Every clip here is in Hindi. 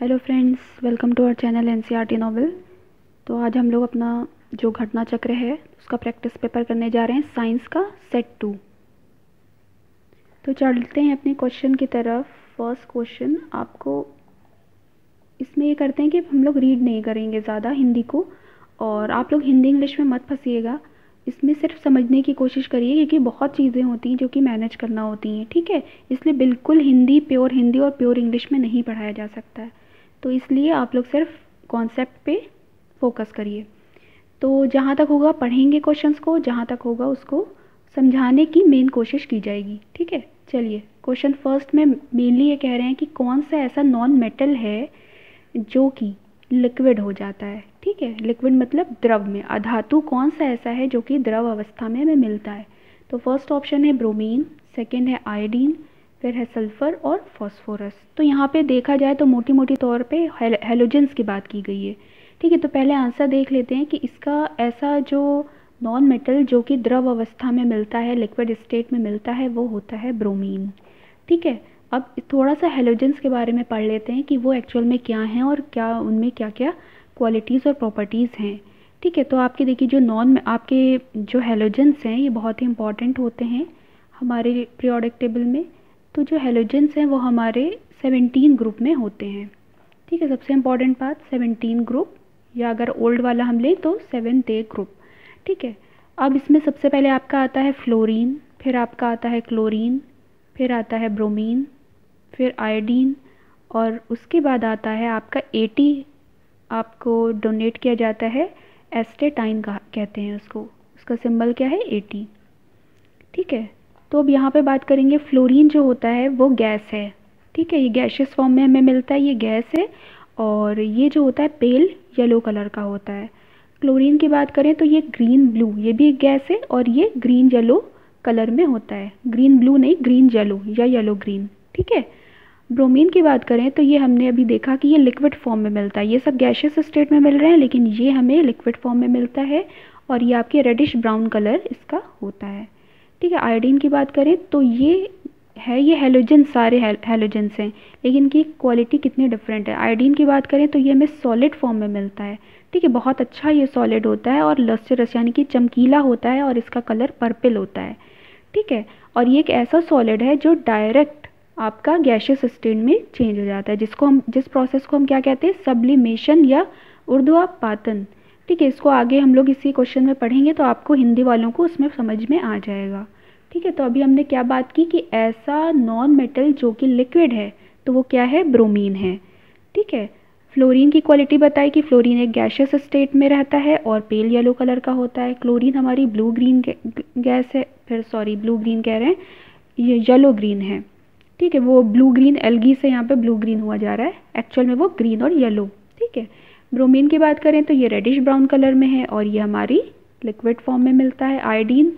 Hello friends, welcome to our channel NCERT novel. तो आज हम लोग अपना जो घटना चक्र है उसका प्रैक्टिस पेपर करने जा रहे हैं, साइंस का सेट 2। तो चलते हैं अपने क्वेश्चन की तरफ। फर्स्ट क्वेश्चन आपको इसमें ये करते हैं कि हम लोग रीड नहीं करेंगे ज़्यादा हिंदी को, और आप लोग हिंदी इंग्लिश में मत फंसिएगा। इसमें सिर्फ समझने की कोशिश करिए, क्योंकि बहुत चीज़ें होती हैं जो कि मैनेज करना होती हैं, ठीक है। इसलिए बिल्कुल प्योर हिंदी और प्योर इंग्लिश में नहीं पढ़ाया जा सकता है। तो इसलिए आप लोग सिर्फ कॉन्सेप्ट पे फोकस करिए। तो जहाँ तक होगा पढ़ेंगे क्वेश्चंस को, जहाँ तक होगा उसको समझाने की मेन कोशिश की जाएगी, ठीक है। चलिए, क्वेश्चन फर्स्ट में मेनली ये कह रहे हैं कि कौन सा ऐसा नॉन मेटल है जो कि लिक्विड हो जाता है, ठीक है। लिक्विड मतलब द्रव में। अधातु कौन सा ऐसा है जो कि द्रव अवस्था में हमें मिलता है। तो फर्स्ट ऑप्शन है ब्रोमीन, सेकंड है आयोडीन, फिर है सल्फ़र और फॉस्फोरस। तो यहाँ पे देखा जाए तो मोटी मोटी तौर पे हेलोजेंस की बात की गई है, ठीक है। तो पहले आंसर देख लेते हैं कि इसका ऐसा जो नॉन मेटल जो कि द्रव अवस्था में मिलता है, लिक्विड स्टेट में मिलता है, वो होता है ब्रोमीन, ठीक है। अब थोड़ा सा हेलोजेंस के बारे में पढ़ लेते हैं कि वो एक्चुअल में क्या हैं और क्या उनमें क्या क्या क्वालिटीज़ और प्रॉपर्टीज़ हैं, ठीक है। तो आपके देखिए आपके जो हेलोजेंस हैं ये बहुत ही इंपॉर्टेंट होते हैं हमारे पीरियोडिक टेबल में। तो जो हेलोजेंस हैं वो हमारे 17 ग्रुप में होते हैं, ठीक है। सबसे इम्पॉर्टेंट बात 17 ग्रुप, या अगर ओल्ड वाला हम लें तो 7th ग्रुप, ठीक है। अब इसमें सबसे पहले आपका आता है फ्लोरीन, फिर आपका आता है क्लोरीन, फिर आता है ब्रोमीन, फिर आयोडीन, और उसके बाद आता है आपका 80 आपको डोनेट किया जाता है एस्टेटाइन का कहते हैं उसको, उसका सिंबल क्या है 80, ठीक है। तो अब यहाँ पे बात करेंगे, फ्लोरीन जो होता है वो गैस है, ठीक है। ये गैशियस फॉर्म में हमें मिलता है, ये गैस है, और ये जो होता है पेल येलो कलर का होता है। क्लोरीन की बात करें तो ये ग्रीन ब्लू, ये भी एक गैस है और ये ग्रीन येलो कलर में होता है। ग्रीन ब्लू नहीं, ग्रीन येलो या येलो ग्रीन, ठीक है। ब्रोमीन की बात करें तो ये हमने अभी देखा कि ये लिक्विड फॉर्म में मिलता है। ये सब गैशियस स्टेट में मिल रहे हैं, लेकिन ये हमें लिक्विड फॉर्म में मिलता है, और ये आपके रेडिश ब्राउन कलर इसका होता है, ठीक है। आयोडीन की बात करें तो ये हेलोजन, सारे हेलोजेंस हैं, लेकिन इनकी क्वालिटी कितनी डिफरेंट है। आयोडीन की बात करें तो ये हमें सॉलिड फॉर्म में मिलता है, ठीक है। बहुत अच्छा ये सॉलिड होता है और लस्टरस यानी कि चमकीला होता है, और इसका कलर पर्पल होता है, ठीक है। और ये एक ऐसा सॉलिड है जो डायरेक्ट आपका गैशियस स्टेट में चेंज हो जाता है, जिस प्रोसेस को हम क्या कहते हैं, सब्लिमेशन या ऊर्ध्वपातन, ठीक है। इसको आगे हम लोग इसी क्वेश्चन में पढ़ेंगे, तो आपको हिंदी वालों को उसमें समझ में आ जाएगा, ठीक है। तो अभी हमने क्या बात की कि ऐसा नॉन मेटल जो कि लिक्विड है, तो वो क्या है, ब्रोमीन है, ठीक है। फ्लोरीन की क्वालिटी बताई कि फ्लोरीन एक गैशियस स्टेट में रहता है और पेल येलो कलर का होता है। क्लोरीन हमारी ब्लू ग्रीन गैस है, फिर सॉरी ब्लू ग्रीन कह रहे हैं, ये येलो ग्रीन है, ठीक है। वो ब्लू ग्रीन एल्गी से यहाँ पे ब्लू ग्रीन हुआ जा रहा है, एक्चुअल में वो ग्रीन और येलो, ठीक है। ब्रोमीन की बात करें तो ये रेडिश ब्राउन कलर में है, और ये हमारी लिक्विड फॉर्म में मिलता है। आयोडीन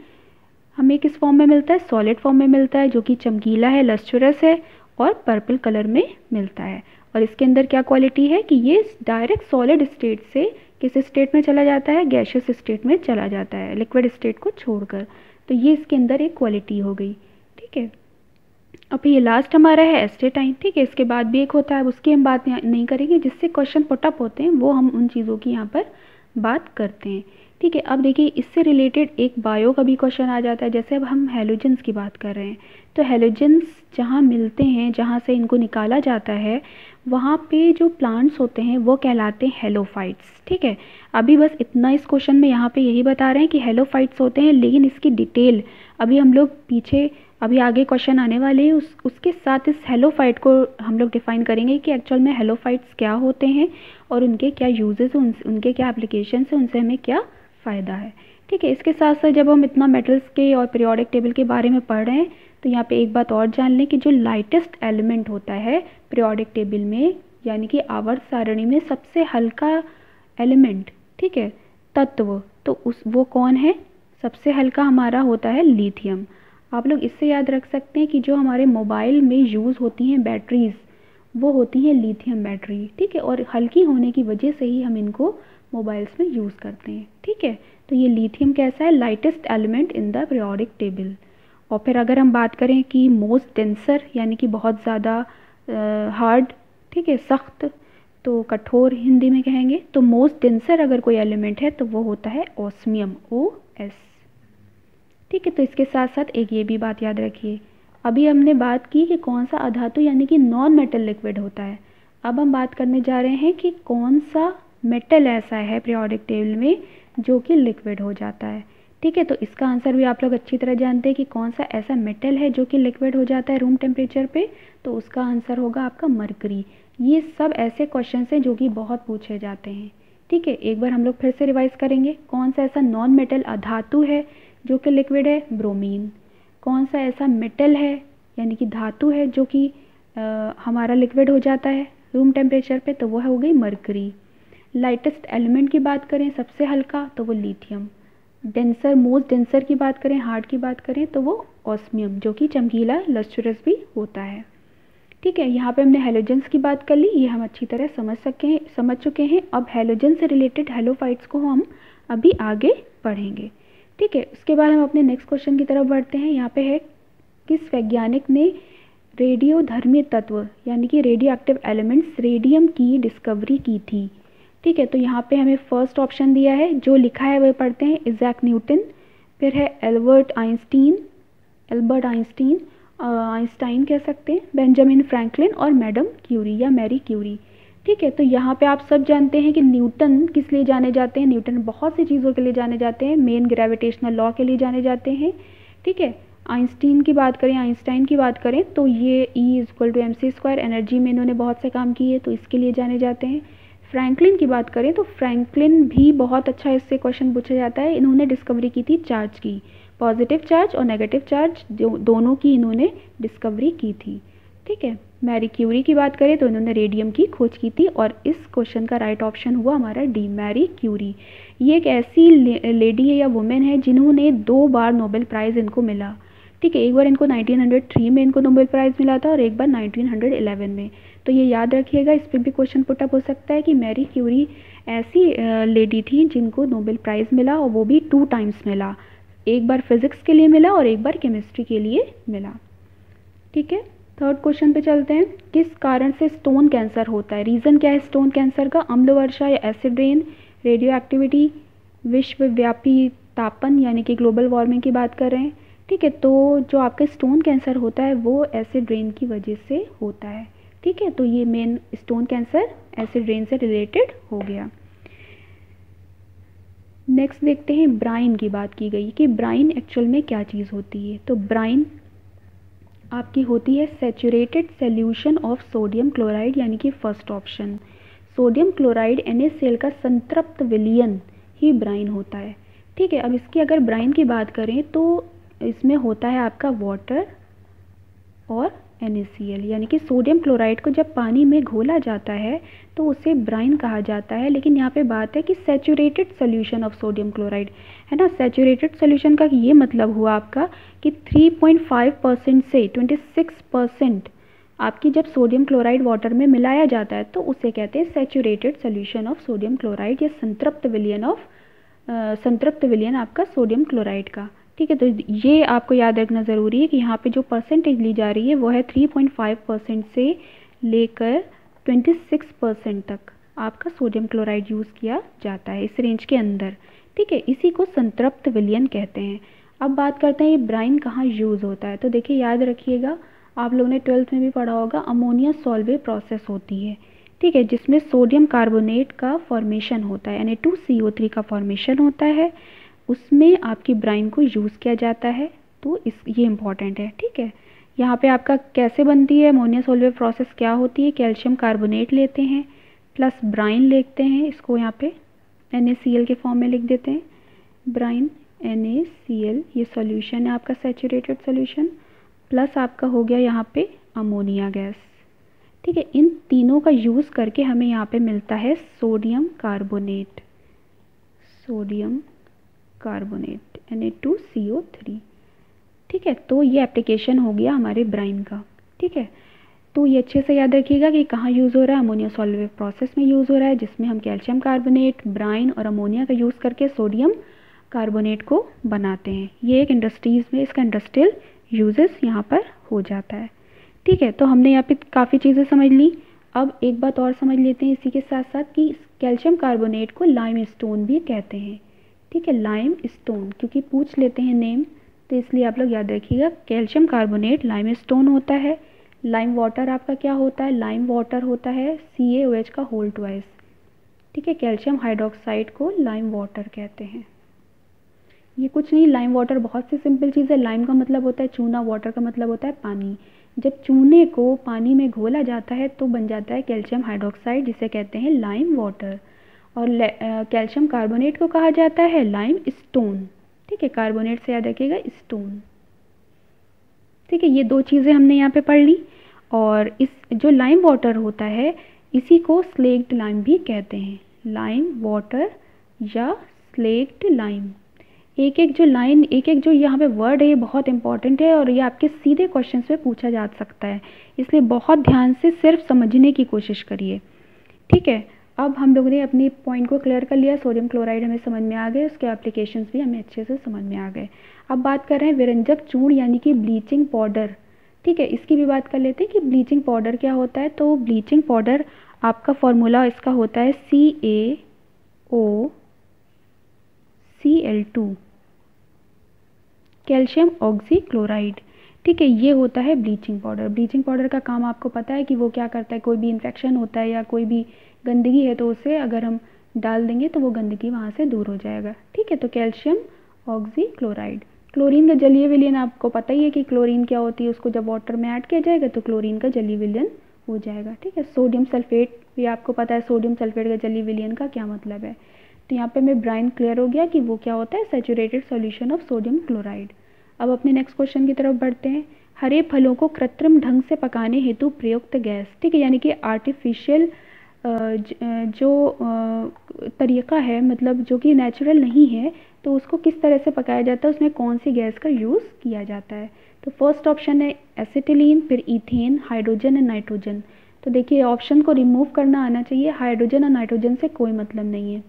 हमें किस फॉर्म में मिलता है, सॉलिड फॉर्म में मिलता है, जो कि चमकीला है, लस्टरस है और पर्पल कलर में मिलता है। और इसके अंदर क्या क्वालिटी है कि ये डायरेक्ट सॉलिड स्टेट से किस स्टेट में चला जाता है, गैशियस स्टेट में चला जाता है, लिक्विड स्टेट को छोड़कर। तो ये इसके अंदर एक क्वालिटी हो गई, ठीक है। अब ये लास्ट हमारा है एस्टेटाइन, ठीक है। इसके बाद भी एक होता है, उसकी हम बात नहीं करेंगे, जिससे क्वेश्चन पुटअप होते हैं वो हम उन चीज़ों की यहाँ पर बात करते हैं, ठीक है। अब देखिए, इससे रिलेटेड एक बायो का भी क्वेश्चन आ जाता है। जैसे अब हम हेलोजेंस की बात कर रहे हैं, तो हेलोजेंस जहाँ मिलते हैं, जहाँ से इनको निकाला जाता है, वहाँ पे जो प्लांट्स होते हैं वो कहलाते हैं हेलोफाइट्स, ठीक है। अभी बस इतना इस क्वेश्चन में यहाँ पे यही बता रहे हैं कि हेलोफाइट्स होते हैं, लेकिन इसकी डिटेल अभी हम लोग पीछे, अभी आगे क्वेश्चन आने वाले हैं उसके साथ इस हेलोफाइट को हम लोग डिफाइन करेंगे कि एक्चुअल में हेलोफाइट्स क्या होते हैं और उनके क्या यूजेस हैं, उनके क्या एप्लीकेशन है, उनसे हमें क्या फ़ायदा है, ठीक है। इसके साथ साथ जब हम इतना मेटल्स के और पीरियोडिक टेबल के बारे में पढ़ रहे हैं, तो यहाँ पे एक बात और जान लें कि जो लाइटेस्ट एलिमेंट होता है पीरियोडिक टेबल में, यानी कि आवर्त सारणी में सबसे हल्का एलिमेंट, ठीक है, तत्व, तो वो कौन है, सबसे हल्का हमारा होता है लिथियम। आप लोग इससे याद रख सकते हैं कि जो हमारे मोबाइल में यूज़ होती हैं बैटरीज़, वो होती हैं लिथियम बैटरी, ठीक है। और हल्की होने की वजह से ही हम इनको मोबाइल्स में यूज़ करते हैं, ठीक है। तो ये लिथियम कैसा है, lightest element in the periodic table. और फिर अगर हम बात करें कि मोस्ट डेंसर, यानी कि बहुत ज़्यादा हार्ड, ठीक है, सख्त, तो कठोर हिंदी में कहेंगे तो मोस्ट डेंसर अगर कोई एलिमेंट है तो वो होता है ऑस्मियम, OS। ठीक है, तो इसके साथ साथ एक ये भी बात याद रखिए, अभी हमने बात की कि कौन सा अधातु यानी कि नॉन मेटल लिक्विड होता है। अब हम बात करने जा रहे हैं कि कौन सा मेटल ऐसा है पीरियोडिक टेबल में जो कि लिक्विड हो जाता है। ठीक है, तो इसका आंसर भी आप लोग अच्छी तरह जानते हैं कि कौन सा ऐसा मेटल है जो कि लिक्विड हो जाता है रूम टेम्परेचर पे, तो उसका आंसर होगा आपका मरकरी। ये सब ऐसे क्वेश्चन हैं जो कि बहुत पूछे जाते हैं। ठीक है, एक बार हम लोग फिर से रिवाइज करेंगे, कौन सा ऐसा नॉन मेटल अधातु है जो कि लिक्विड है, ब्रोमीन। कौन सा ऐसा मेटल है यानी कि धातु है जो कि हमारा लिक्विड हो जाता है रूम टेम्परेचर पे, तो वो हो गई मरकरी। लाइटेस्ट एलिमेंट की बात करें सबसे हल्का तो वो लिथियम। डेंसर मोस्ट डेंसर की बात करें, हार्ड की बात करें तो वो ऑस्मियम जो कि चमकीला लस्ट्रस भी होता है। ठीक है, यहाँ पे हमने हैलोजेंस की बात कर ली, ये हम अच्छी तरह समझ चुके हैं। अब हैलोजन से रिलेटेड हैलोफाइट्स को हम अभी आगे पढ़ेंगे। ठीक है, उसके बाद हम अपने नेक्स्ट क्वेश्चन की तरफ बढ़ते हैं। यहाँ पे है किस वैज्ञानिक ने रेडियोधर्मी तत्व यानी कि रेडियो एक्टिव एलिमेंट्स रेडियम की डिस्कवरी की थी। ठीक है, तो यहाँ पे हमें फर्स्ट ऑप्शन दिया है, जो लिखा है वह पढ़ते हैं, इज़ैक न्यूटन, फिर है एल्बर्ट आइंस्टाइन कह सकते हैं, बेंजामिन फ्रैंकलिन और मैडम क्यूरी या मैरी क्यूरी। ठीक है, तो यहाँ पे आप सब जानते हैं कि न्यूटन किस लिए जाने जाते हैं, न्यूटन बहुत सी चीज़ों के लिए जाने जाते हैं, मेन ग्रेविटेशनल लॉ के लिए जाने जाते हैं। ठीक है, आइंस्टाइन की बात करें तो ये E=mc² एनर्जी में इन्होंने बहुत से काम किए, तो इसके लिए जाने जाते हैं। फ्रैंकलिन की बात करें तो फ्रैंकलिन भी बहुत अच्छा इससे क्वेश्चन पूछा जाता है, इन्होंने डिस्कवरी की थी चार्ज की, पॉजिटिव चार्ज और नेगेटिव चार्ज दोनों की इन्होंने डिस्कवरी की थी। ठीक है, मैरी क्यूरी की बात करें तो इन्होंने रेडियम की खोज की थी और इस क्वेश्चन का राइट ऑप्शन हुआ हमारा डी, मैरी क्यूरी। ये एक ऐसी लेडी है या वुमेन है जिन्होंने 2 बार नोबेल प्राइज़ इनको मिला। ठीक है, एक बार इनको 1903 में इनको नोबेल प्राइज़ मिला था और एक बार 1911 में। तो ये याद रखिएगा, इस पर भी क्वेश्चन पुटअप हो सकता है कि मैरी क्यूरी ऐसी लेडी थी जिनको नोबेल प्राइज़ मिला और वो भी 2 टाइम्स मिला, एक बार फिजिक्स के लिए मिला और एक बार केमिस्ट्री के लिए मिला। ठीक है, थर्ड क्वेश्चन पे चलते हैं, किस कारण से स्टोन कैंसर होता है। रीज़न क्या है स्टोन कैंसर का, अम्ल वर्षा या एसिड रेन, रेडियो एक्टिविटी, विश्वव्यापी तापन यानी कि ग्लोबल वार्मिंग की बात कर रहे हैं। ठीक है, तो जो आपका स्टोन कैंसर होता है वो एसिड रेन की वजह से होता है। ठीक है, तो ये main stone cancer acid rain से रिलेटेड हो गया। नेक्स्ट देखते हैं, ब्राइन की बात की गई कि ब्राइन एक्चुअल में क्या चीज़ होती है। तो ब्राइन आपकी होती है saturated solution of sodium chloride यानी कि first option, sodium chloride NaCl का संतृप्त विलयन ही ब्राइन होता है। ठीक है, अब इसकी अगर ब्राइन की बात करें तो इसमें होता है आपका वाटर और NaCl यानी कि सोडियम क्लोराइड को जब पानी में घोला जाता है तो उसे ब्राइन कहा जाता है। लेकिन यहाँ पे बात है कि saturated solution of sodium chloride है ना, सैचुरेटेड सॉल्यूशन का ये मतलब हुआ आपका कि 3.5% से 26% आपकी जब सोडियम क्लोराइड वाटर में मिलाया जाता है तो उसे कहते हैं saturated solution of sodium chloride या संतृप्त विलयन आपका सोडियम क्लोराइड का। ठीक है, तो ये आपको याद रखना ज़रूरी है कि यहाँ पे जो परसेंटेज ली जा रही है वो है 3.5% से लेकर 26% तक आपका सोडियम क्लोराइड यूज़ किया जाता है, इस रेंज के अंदर। ठीक है, इसी को संतृप्त विलयन कहते हैं। अब बात करते हैं ये ब्राइन कहाँ यूज़ होता है। तो देखिए याद रखिएगा, आप लोगों ने 12th में भी पढ़ा होगा, अमोनिया सॉल्वेट प्रोसेस होती है। ठीक है, जिसमें सोडियम कार्बोनेट का फॉर्मेशन होता है, Na2CO3 का फॉर्मेशन होता है, उसमें आपकी ब्राइन को यूज़ किया जाता है। तो ये इम्पॉर्टेंट है। ठीक है, यहाँ पे आपका कैसे बनती है अमोनिया सॉल्वेट प्रोसेस, क्या होती है, कैल्शियम कार्बोनेट लेते हैं प्लस ब्राइन लेते हैं, इसको यहाँ पे NaCl के फॉर्म में लिख देते हैं, ब्राइन NaCl ये सॉल्यूशन है आपका सैचुरेटेड सॉल्यूशन, प्लस आपका हो गया यहाँ पे अमोनिया गैस। ठीक है, इन तीनों का यूज़ करके हमें यहाँ पे मिलता है सोडियम कार्बोनेट Na2CO3। ठीक है, तो ये एप्लीकेशन हो गया हमारे ब्राइन का। ठीक है, तो ये अच्छे से याद रखिएगा कि कहाँ यूज़ हो रहा है, अमोनिया सॉल्वेट प्रोसेस में यूज़ हो रहा है, जिसमें हम कैल्शियम कार्बोनेट, ब्राइन और अमोनिया का यूज़ करके सोडियम कार्बोनेट को बनाते हैं। ये एक इंडस्ट्रीज़ में इसका इंडस्ट्रियल यूजेस यहाँ पर हो जाता है। ठीक है, तो हमने यहाँ पे काफ़ी चीज़ें समझ ली। अब एक बात और समझ लेते हैं इसी के साथ साथ कि कैल्शियम कार्बोनेट को लाइम स्टोन भी कहते हैं। ठीक है, लाइम स्टोन, क्योंकि पूछ लेते हैं नेम, तो इसलिए आप लोग याद रखिएगा कैल्शियम कार्बोनेट लाइम स्टोन होता है। लाइम वाटर आपका क्या होता है? लाइम वाटर होता है CaOH का होल ट्वाइस। ठीक है, कैल्शियम हाइड्रोक्साइड को लाइम वाटर कहते हैं। ये कुछ नहीं, लाइम वाटर बहुत सी सिंपल चीज़ है। लाइम का मतलब होता है चूना, वाटर का मतलब होता है पानी। जब चूने को पानी में घोला जाता है तो बन जाता है कैल्शियम हाइड्रोक्साइड, जिसे कहते हैं लाइम वाटर। और कैल्शियम कार्बोनेट को कहा जाता है लाइम स्टोन। ठीक है, कार्बोनेट से याद रखिएगा स्टोन। ठीक है, ये दो चीज़ें हमने यहाँ पे पढ़ ली। और इस जो लाइम वाटर होता है इसी को स्लेक्ड लाइम भी कहते हैं, लाइम वाटर या स्लेक्ड लाइम। एक एक जो यहाँ पे वर्ड है ये बहुत इंपॉर्टेंट है और ये आपके सीधे क्वेश्चन पे पूछा जा सकता है, इसलिए बहुत ध्यान से सिर्फ समझने की कोशिश करिए। ठीक है, अब हम लोगों ने अपनी पॉइंट को क्लियर कर लिया। सोडियम क्लोराइड हमें समझ में आ गए, उसके एप्लीकेशंस भी हमें अच्छे से समझ में आ गए। अब बात कर रहे हैं विरंजक चूर्ण यानी कि ब्लीचिंग पाउडर। ठीक है, इसकी भी बात कर लेते हैं कि ब्लीचिंग पाउडर क्या होता है। तो ब्लीचिंग पाउडर आपका फॉर्मूला इसका होता है CaOCl2 कैल्शियम ऑक्सीक्लोराइड। ठीक है, ये होता है ब्लीचिंग पाउडर। ब्लीचिंग पाउडर का काम आपको पता है कि वो क्या करता है, कोई भी इन्फेक्शन होता है या कोई भी गंदगी है तो उसे अगर हम डाल देंगे तो वो गंदगी वहाँ से दूर हो जाएगा। ठीक है, तो कैल्शियम ऑक्सीक्लोराइड। क्लोरीन का जलीय विलयन आपको पता ही है कि क्लोरीन क्या होती है, उसको जब वाटर में ऐड किया जाएगा तो क्लोरीन का जलीय विलयन हो जाएगा। ठीक है, सोडियम सल्फेट भी आपको पता है, सोडियम सल्फेट का जलीय विलयन का क्या मतलब है। तो यहाँ पे मैं ब्राइन क्लियर हो गया कि वो क्या होता है, saturated solution of sodium chloride. अब अपने नेक्स्ट क्वेश्चन की तरफ बढ़ते हैं। हरे फलों को कृत्रिम ढंग से पकाने हेतु प्रयुक्त गैस। ठीक है, यानी कि आर्टिफिशियल जो तरीका है, मतलब जो कि नेचुरल नहीं है, तो उसको किस तरह से पकाया जाता है, उसमें कौन सी गैस का यूज़ किया जाता है। तो फर्स्ट ऑप्शन है एसिटिलीन, फिर इथेन, हाइड्रोजन और नाइट्रोजन। तो देखिए ऑप्शन को रिमूव करना आना चाहिए, हाइड्रोजन और नाइट्रोजन से कोई मतलब नहीं है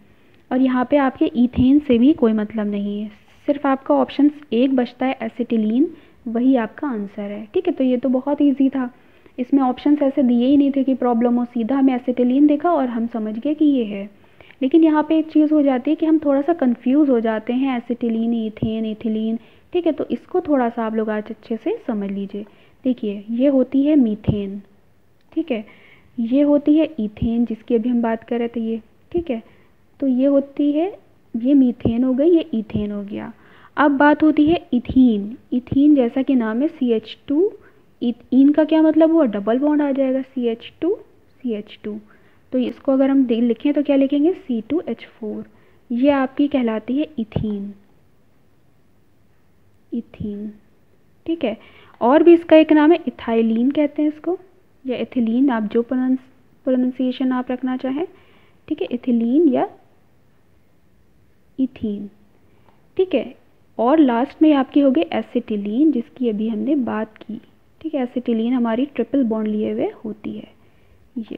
और यहाँ पे आपके इथेन से भी कोई मतलब नहीं है। सिर्फ आपका ऑप्शन एक बचता है एसिटिलीन, वही आपका आंसर है। ठीक है, तो ये तो बहुत ईजी था, इसमें ऑप्शंस ऐसे दिए ही नहीं थे कि प्रॉब्लम हो, सीधा हमें एसिटिलीन देखा और हम समझ गए कि ये है। लेकिन यहाँ पे एक चीज़ हो जाती है कि हम थोड़ा सा कंफ्यूज हो जाते हैं, एसिटिलीन, इथेन, इथिलीन। ठीक है, तो इसको थोड़ा सा आप लोग आज अच्छे से समझ लीजिए। देखिए ये होती है मीथेन, ठीक है, ये होती है इथेन जिसकी अभी हम बात कर रहे थे ये। ठीक है, तो ये होती है, ये मीथेन हो गई, ये इथेन हो गया। अब बात होती है इथीन। इथीन जैसा कि नाम है CH2, इन का क्या मतलब हुआ, डबल बॉन्ड आ जाएगा CH2 CH2। तो इसको अगर हम लिखें तो क्या लिखेंगे, C2H4। ये आपकी कहलाती है इथीन, इथीन। ठीक है, और भी इसका एक नाम है इथाइलीन कहते हैं इसको, या एथिलीन, आप जो प्रोनाउंसिएशन आप रखना चाहें। ठीक है, इथिलीन या इथीन। ठीक है, और लास्ट में आपकी हो गई एसिटिलीन जिसकी अभी हमने बात की। ठीक है, एसिटिलीन हमारी ट्रिपल बॉन्ड लिए हुए होती है ये।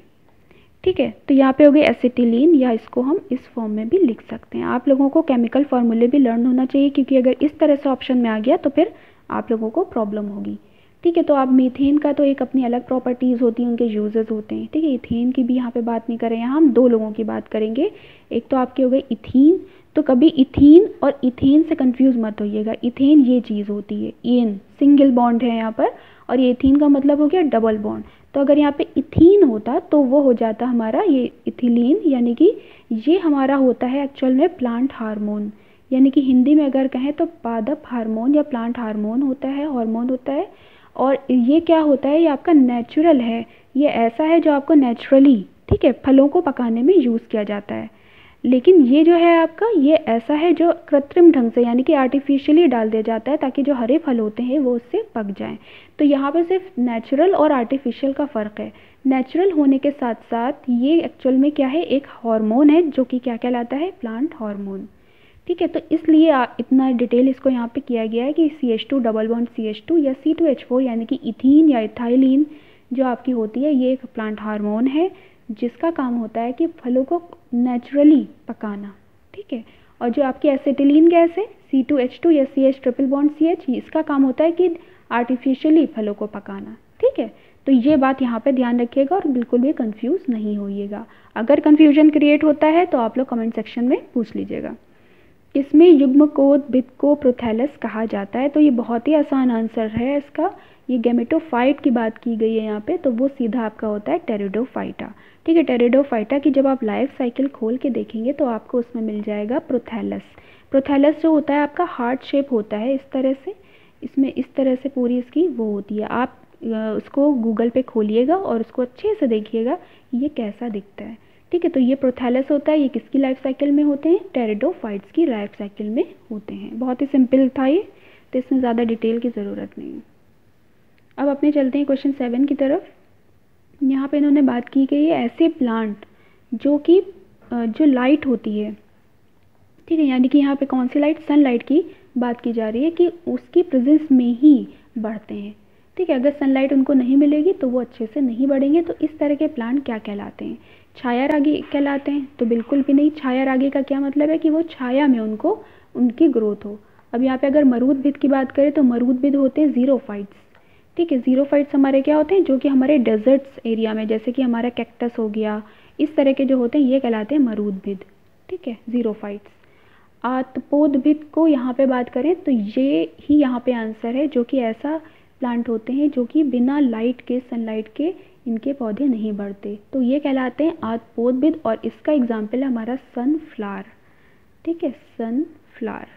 ठीक है, तो यहाँ पे हो गई एसिटिलीन, या इसको हम इस फॉर्म में भी लिख सकते हैं। आप लोगों को केमिकल फार्मूले भी लर्न होना चाहिए, क्योंकि अगर इस तरह से ऑप्शन में आ गया तो फिर आप लोगों को प्रॉब्लम होगी। ठीक है, तो आप मीथेन का तो एक अपनी अलग प्रॉपर्टीज़ होती हैं, उनके यूजेस होते हैं। ठीक है, इथेन की भी यहाँ पे बात नहीं करें, यहाँ हम दो लोगों की बात करेंगे। एक तो आपके हो गए इथीन, तो कभी इथीन और इथेन से कंफ्यूज मत होइएगा। इथेन ये चीज़ होती है, एन सिंगल बॉन्ड है यहाँ पर, और ये इथीन का मतलब हो गया डबल बॉन्ड। तो अगर यहाँ पे इथीन होता तो वो हो जाता हमारा ये इथिलीन, यानी कि ये हमारा होता है एक्चुअल में प्लांट हार्मोन, यानी कि हिंदी में अगर कहें तो पादप हार्मोन या प्लांट हार्मोन होता है, हार्मोन होता है। और ये क्या होता है, ये आपका नेचुरल है, ये ऐसा है जो आपको नेचुरली, ठीक है, फलों को पकाने में यूज़ किया जाता है। लेकिन ये जो है आपका, ये ऐसा है जो कृत्रिम ढंग से यानी कि आर्टिफिशियली डाल दिया जाता है ताकि जो हरे फल होते हैं वो उससे पक जाएं। तो यहाँ पे सिर्फ नेचुरल और आर्टिफिशियल का फ़र्क है। नेचुरल होने के साथ साथ ये एक्चुअल में क्या है, एक हार्मोन है जो कि क्या कहलाता है, प्लांट हार्मोन। ठीक है, तो इसलिए इतना डिटेल इसको यहाँ पे किया गया है कि CH2 डबल बॉन्ड CH2 या C2H4 यानी कि इथीन या इथाइलीन जो आपकी होती है, ये एक प्लांट हार्मोन है जिसका काम होता है कि फलों को नेचुरली पकाना। ठीक है, और जो आपकी एसिटिलीन गैस है C2H2 या CH ट्रिपल बॉन्ड CH, इसका काम होता है कि आर्टिफिशियली फलों को पकाना। ठीक है, तो ये बात यहाँ पे ध्यान रखिएगा और बिल्कुल भी कंफ्यूज नहीं होइएगा। अगर कंफ्यूजन क्रिएट होता है तो आप लोग कमेंट सेक्शन में पूछ लीजिएगा। इसमें युग्मकोद भित्त को प्रोथैलस कहा जाता है। तो ये बहुत ही आसान आंसर है इसका। ये गैमेटोफाइट की बात की गई है यहाँ पे, तो वो सीधा आपका होता है टेरिडोफाइटा। ठीक है, टेरिडोफाइटा की जब आप लाइफ साइकिल खोल के देखेंगे तो आपको उसमें मिल जाएगा प्रोथैलस। प्रोथैलस जो होता है आपका हार्ट शेप होता है इस तरह से, इसमें इस तरह से पूरी इसकी वो होती है। आप उसको गूगल पे खोलिएगा और उसको अच्छे से देखिएगा ये कैसा दिखता है। ठीक है, तो ये प्रोथैलस होता है। ये किसकी लाइफ साइकिल में होते हैं? टेरिडोफाइट्स की लाइफ साइकिल में होते हैं। बहुत ही सिंपल था ये, तो इसमें ज़्यादा डिटेल की ज़रूरत नहीं है। अब अपने चलते हैं क्वेश्चन 7 की तरफ। यहाँ पे इन्होंने बात की कि ये ऐसे प्लांट जो लाइट होती है, ठीक है, यानी कि यहाँ पे कौन सी लाइट? सनलाइट की बात की जा रही है कि उसकी प्रेजेंस में ही बढ़ते हैं। ठीक है, अगर सनलाइट उनको नहीं मिलेगी तो वो अच्छे से नहीं बढ़ेंगे। तो इस तरह के प्लांट क्या कहलाते हैं? छाया रागी कहलाते हैं? तो बिल्कुल भी नहीं। छाया रागी का क्या मतलब है कि वो छाया में उनकी ग्रोथ हो। अब यहाँ पे अगर मरूदभिद की बात करें तो मरूदभिद होते हैं ज़ीरोफाइट्स। ठीक है, ज़ीरोफाइट्स हमारे क्या होते हैं? जो कि हमारे डेजर्ट्स एरिया में, जैसे कि हमारा कैक्टस हो गया, इस तरह के जो होते हैं ये कहलाते हैं मरूदभिद। ठीक है, ज़ीरोफाइट्स। आतपोदभिद को यहाँ पे बात करें तो ये ही यहाँ पे आंसर है, जो कि ऐसा प्लांट होते हैं जो कि बिना लाइट के, सनलाइट के इनके पौधे नहीं बढ़ते, तो ये कहलाते हैं आतपोदभिद। और इसका एग्जाम्पल है हमारा सनफ्लावर। ठीक है, सनफ्लावर।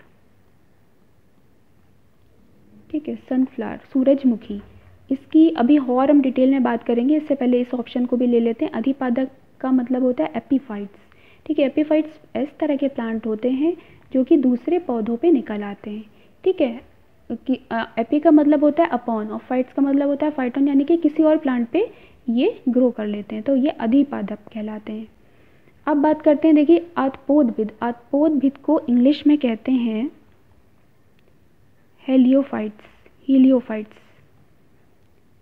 ठीक है, सनफ्लावर, सूरजमुखी। इसकी अभी और हम डिटेल में बात करेंगे, इससे पहले इस ऑप्शन को भी ले लेते हैं। अधिपादक का मतलब होता है एपीफाइट्स। ठीक है, एपीफाइट्स इस तरह के प्लांट होते हैं जो कि दूसरे पौधों पे निकल आते हैं। ठीक है, कि एपी का मतलब होता है अपॉन और फाइट्स का मतलब होता है फाइटोन, यानी कि किसी और प्लांट पे ये ग्रो कर लेते हैं, तो ये अधिपादक कहलाते हैं। अब बात करते हैं, देखिए आतपोदभिद। आतपोदभिद को इंग्लिश में कहते हैं हीलियोफाइट्स।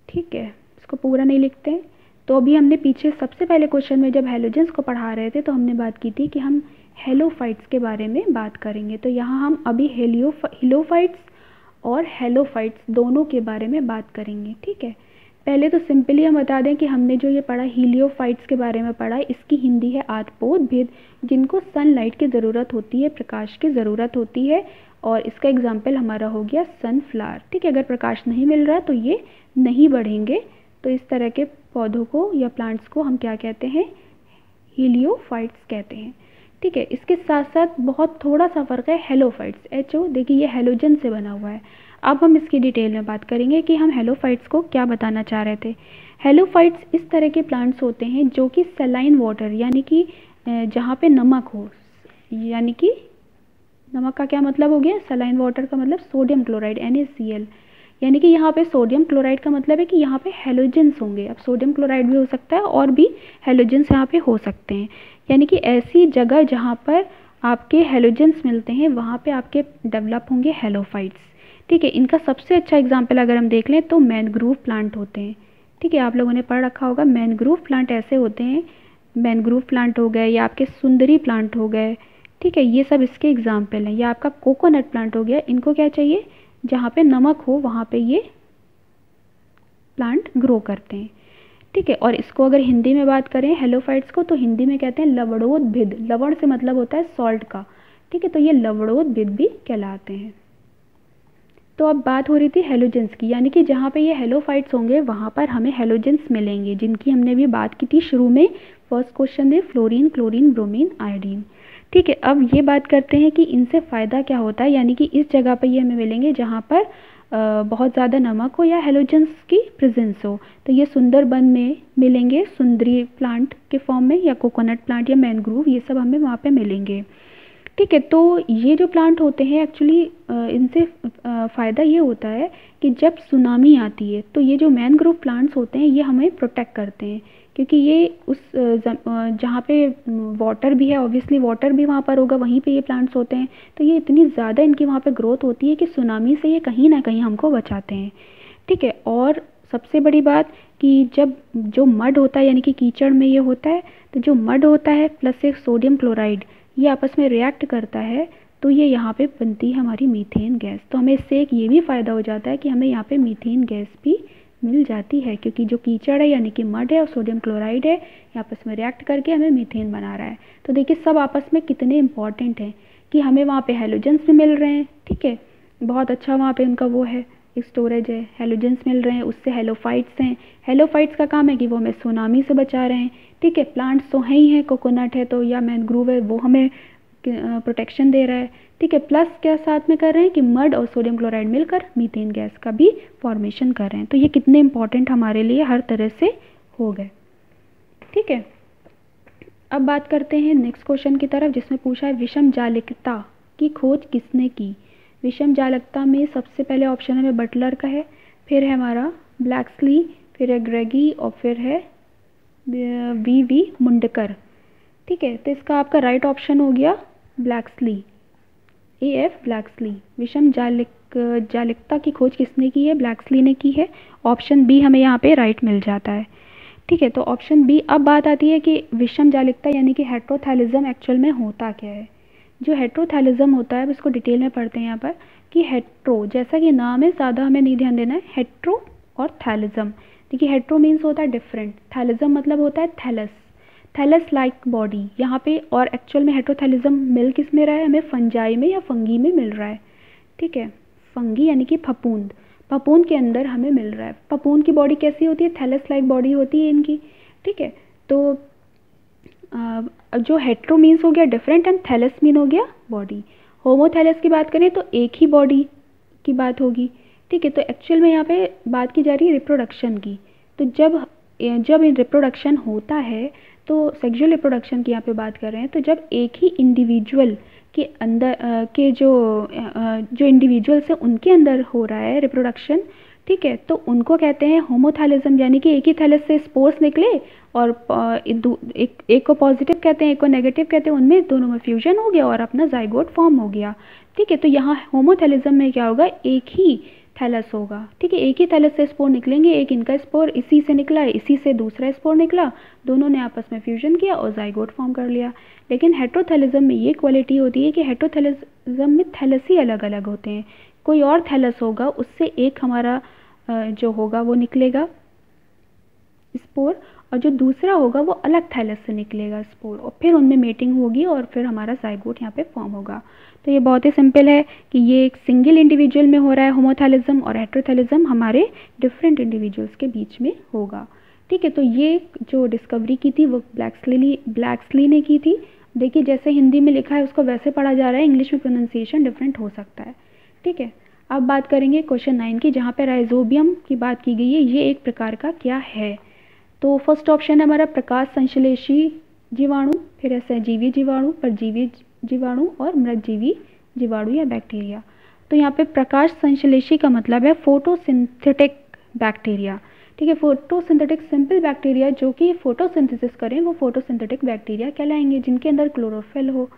ठीक है, इसको पूरा नहीं लिखते हैं। तो अभी हमने पीछे सबसे पहले क्वेश्चन में जब हैलोजेंस को पढ़ा रहे थे तो हमने बात की थी कि हम हेलोफाइट्स के बारे में बात करेंगे। तो यहाँ हम अभी हिलोफाइट्स और हेलोफाइट्स दोनों के बारे में बात करेंगे। ठीक है, पहले तो सिंपली हम बता दें कि हमने जो ये पढ़ा हीलियोफाइट्स के बारे में पढ़ा, इसकी हिंदी है आतपोदभिद, जिनको सनलाइट की ज़रूरत होती है, प्रकाश की ज़रूरत होती है। और इसका एग्जाम्पल हमारा हो गया सनफ्लावर। ठीक है, अगर प्रकाश नहीं मिल रहा तो ये नहीं बढ़ेंगे। तो इस तरह के पौधों को या प्लांट्स को हम क्या कहते हैं? हीलियोफाइट्स कहते हैं। ठीक है, इसके साथ साथ बहुत थोड़ा सा फ़र्क है हेलोफाइट्स। HO देखिए ये हेलोजन से बना हुआ है। अब हम इसकी डिटेल में बात करेंगे कि हम हेलोफाइट्स को क्या बताना चाह रहे थे। हेलोफाइट्स इस तरह के प्लांट्स होते हैं जो कि सलाइन वाटर, यानी कि जहाँ पे नमक हो, यानी कि नमक का क्या मतलब हो गया? सलाइन वाटर का मतलब सोडियम क्लोराइड, NaCl, यानी कि यहाँ पे सोडियम क्लोराइड का मतलब है कि यहाँ पे हेलोजेंस होंगे। अब सोडियम क्लोराइड भी हो सकता है और भी हेलोजेंस यहाँ पे हो सकते हैं, यानी कि ऐसी जगह जहाँ पर आपके हेलोजेंस मिलते हैं वहाँ पे आपके डेवलप होंगे हेलोफाइट्स। ठीक है, इनका सबसे अच्छा एग्जाम्पल अगर हम देख लें तो मैनग्रोव प्लांट होते हैं। ठीक है, आप लोगों ने पढ़ रखा होगा मैनग्रोव प्लांट ऐसे होते हैं। मैनग्रोव प्लांट हो गए या आपके सुंदरी प्लांट हो गए। ठीक है, ये सब इसके एग्जाम्पल हैं। या आपका कोकोनट प्लांट हो गया। इनको क्या चाहिए? जहाँ पे नमक हो वहाँ पे ये प्लांट ग्रो करते हैं। ठीक है, और इसको अगर हिंदी में बात करें हेलोफाइट्स को तो हिंदी में कहते हैं लवणोदभिद। लवण से मतलब होता है सॉल्ट का। ठीक है, तो ये लवणोदभिद भी कहलाते हैं। तो अब बात हो रही थी हेलोजेंस की, यानी कि जहाँ पे ये हेलोफाइट्स होंगे वहाँ पर हमें हेलोजेंस मिलेंगे, जिनकी हमने भी बात की थी शुरू में। फर्स्ट क्वेश्चन में फ्लोरीन, क्लोरीन, ब्रोमीन, आयोडीन। ठीक है, अब ये बात करते हैं कि इनसे फ़ायदा क्या होता है, यानी कि इस जगह पर ये हमें मिलेंगे जहाँ पर बहुत ज़्यादा नमक हो या हेलोजेंस की प्रेजेंस हो। तो ये सुंदरबन में मिलेंगे, सुंदरी प्लांट के फॉर्म में, या कोकोनट प्लांट या मैनग्रोव, ये सब हमें वहाँ पे मिलेंगे। ठीक है, तो ये जो प्लांट होते हैं एक्चुअली इनसे फ़ायदा ये होता है कि जब सुनामी आती है तो ये जो मैनग्रोव प्लांट्स होते हैं ये हमें प्रोटेक्ट करते हैं, क्योंकि ये उस जहाँ पे वाटर भी है, ऑब्वियसली वाटर भी वहाँ पर होगा, वहीं पे ये प्लांट्स होते हैं। तो ये इतनी ज़्यादा इनकी वहाँ पे ग्रोथ होती है कि सुनामी से ये कहीं ना कहीं हमको बचाते हैं। ठीक है, और सबसे बड़ी बात कि जब जो मड होता है, यानी कि कीचड़ में ये होता है, तो जो मड होता है प्लस एक सोडियम क्लोराइड ये आपस में रिएक्ट करता है, तो ये यहाँ पे बनती है हमारी मीथेन गैस। तो हमें इससे एक ये भी फ़ायदा हो जाता है कि हमें यहाँ पे मीथेन गैस भी मिल जाती है, क्योंकि जो कीचड़ है यानी कि मड है और सोडियम क्लोराइड है ये आपस में रिएक्ट करके हमें मीथेन बना रहा है। तो देखिए सब आपस में कितने इंपॉर्टेंट हैं कि हमें वहाँ पे हैलोजेंस भी मिल रहे हैं, ठीक है, बहुत अच्छा वहाँ पे उनका वो है स्टोरेज है, हैलोजेंस मिल रहे हैं, उससे हेलोफाइट्स हैं। हेलोफाइट्स का काम है कि वो हमें सुनामी से बचा रहे हैं, ठीक है। प्लांट्स तो हैं ही हैं, कोकोनट है तो या मैंग्रोव है वो हमें प्रोटेक्शन दे रहा है, ठीक है। प्लस क्या साथ में कर रहे हैं कि मड और सोडियम क्लोराइड मिलकर मीथेन गैस का भी फॉर्मेशन कर रहे हैं। तो ये कितने इंपॉर्टेंट हमारे लिए हर तरह से हो गए, ठीक है। अब बात करते हैं नेक्स्ट क्वेश्चन की तरफ, जिसमें पूछा है विषम जालिकता की खोज किसने की। विषम जालिकता में सबसे पहले ऑप्शन हमें बटलर का है, फिर है हमारा ब्लैक्सली, फिर है ग्रेगी और फिर है वी मुंडकर, ठीक है। तो इसका आपका राइट ऑप्शन हो गया ब्लैक्सली, AF ब्लैक्सली। विषम जालिकता की खोज किसने की है, ब्लैक्सली ने की है। ऑप्शन बी हमें यहाँ पे राइट मिल जाता है, ठीक है। तो ऑप्शन बी। अब बात आती है कि विषम जालिकता यानी कि हेट्रोथैलिज्म एक्चुअल में होता क्या है। जो हेट्रोथैलिज्म होता है इसको डिटेल में पढ़ते हैं यहाँ पर कि हेट्रो जैसा कि नाम है, ज़्यादा हमें नहीं ध्यान देना है, हेट्रो और थैलिज्म। देखिए हेट्रो मीन्स होता है डिफरेंट, थैलिज्म मतलब होता है थैलस, थैलस लाइक बॉडी यहाँ पे। और एक्चुअल में हेट्रोथैलिज्म मिल किस में रहा है, हमें फंजाई में या फंगी में मिल रहा है, ठीक है। फंगी यानी कि फफूंद, फफूंद के अंदर हमें मिल रहा है। फफूंद की बॉडी कैसी होती है, थैलस लाइक बॉडी होती है इनकी, ठीक है। तो जो हेट्रो मीन्स हो गया डिफरेंट एंड थैलस मीन हो गया बॉडी। होमोथैलस की बात करें तो एक ही बॉडी की बात होगी, ठीक है। तो एक्चुअल में यहाँ पे बात की जा रही है रिप्रोडक्शन की। तो जब रिप्रोडक्शन होता है तो सेक्सुअल रिप्रोडक्शन की यहाँ पे बात कर रहे हैं, तो जब एक ही इंडिविजुअल के अंदर के जो इंडिविजुअल्स हैं उनके अंदर हो रहा है रिप्रोडक्शन, ठीक है, तो उनको कहते हैं होमोथैलिज्म। यानी कि एक ही थैलस से स्पोर्स निकले और एक को पॉजिटिव कहते हैं एक को नेगेटिव कहते हैं, उनमें दोनों में फ्यूजन हो गया और अपना जाइगोट फॉर्म हो गया, ठीक है। तो यहाँ होमोथैलिज्म में क्या होगा, एक ही थैलस होगा, ठीक है। एक ही थैलस से स्पोर निकलेंगे, एक इनका स्पोर इसी से निकला है, इसी से दूसरा स्पोर निकला, दोनों ने आपस में फ्यूजन किया और जाइगोट फॉर्म कर लिया। लेकिन हेट्रोथैलिज्म में ये क्वालिटी होती है कि हेट्रोथैलिज्म में थैलस ही अलग अलग होते हैं। कोई और थैलस होगा उससे एक हमारा जो होगा वो निकलेगा स्पोर, और जो दूसरा होगा वो अलग थैलस से निकलेगा स्पोर, और फिर उनमें मेटिंग होगी और फिर हमारा जाइगोट यहाँ पे फॉर्म होगा। तो ये बहुत ही सिंपल है कि ये एक सिंगल इंडिविजुअल में हो रहा है होमोथैलिज्म, और हेट्रोथैलिज्म हमारे डिफरेंट इंडिविजुअल्स के बीच में होगा, ठीक है। तो ये जो डिस्कवरी की थी वो ब्लैक्सली ने की थी। देखिए जैसे हिंदी में लिखा है उसको वैसे पढ़ा जा रहा है, इंग्लिश में प्रोनाउंसिएशन डिफरेंट हो सकता है, ठीक है। अब बात करेंगे क्वेश्चन 9 की, जहाँ पे राइजोबियम की बात की गई है। ये एक प्रकार का क्या है, तो फर्स्ट ऑप्शन है हमारा प्रकाश संश्लेषी जीवाणु, फिर है सहजीवी जीवाणु, परजीवी जीवाणु और मृतजीवी जीवाणु या बैक्टीरिया। तो यहाँ पे प्रकाश संश्लेषी का मतलब है फोटोसिंथेटिक बैक्टीरिया, ठीक है। फोटोसिंथेटिक सिंपल बैक्टीरिया जो कि फोटोसिंथेसिस करें वो फोटोसिंथेटिक बैक्टीरिया कहलाएंगे, जिनके अंदर क्लोरोफिल हो,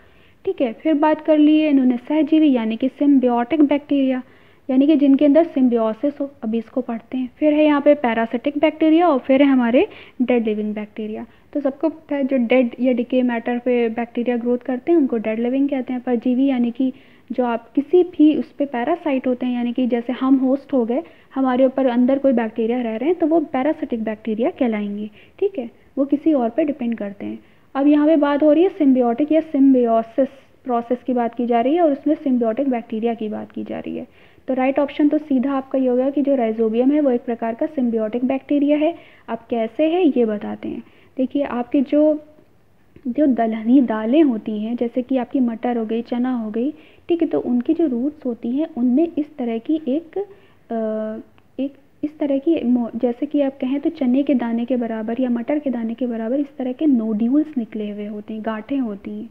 ठीक है। फिर बात कर लिए इन्होंने सहजीवी यानी कि सिम्बियोटिक बैक्टीरिया, यानी कि जिनके अंदर सिम्बियोसिस हो, अभी इसको पढ़ते हैं। फिर है यहाँ पे पैरासिटिक बैक्टीरिया और फिर है हमारे डेड लिविंग बैक्टीरिया। तो सबको पता है जो डेड या डिके मैटर पे बैक्टीरिया ग्रोथ करते हैं उनको डेड लिविंग कहते हैं। परजीवी यानी कि जो आप किसी भी उस पर पैरासाइट होते हैं, यानी कि जैसे हम होस्ट हो गए, हमारे ऊपर अंदर कोई बैक्टीरिया रह रहे हैं तो वो पैरासिटिक बैक्टीरिया कहलाएंगे, ठीक है, वो किसी और पे डिपेंड करते हैं। अब यहाँ पे बात हो रही है सिम्बियोटिक या सिम्बियोसिस प्रोसेस की बात की जा रही है, और उसमें सिम्बियोटिक बैक्टीरिया की बात की जा रही है। तो राइट ऑप्शन तो सीधा आपका ये होगा कि जो राइजोबियम है वो एक प्रकार का सिम्बियोटिक बैक्टीरिया है। अब कैसे है ये बताते हैं। देखिए आपके जो दलहनी दालें होती हैं, जैसे कि आपकी मटर हो गई, चना हो गई, ठीक है, तो उनकी जो रूट्स होती हैं उनमें इस तरह की इस तरह की जैसे कि आप कहें तो चने के दाने के बराबर या मटर के दाने के बराबर इस तरह के नोड्यूल्स निकले हुए होते हैं, गांठें होती हैं,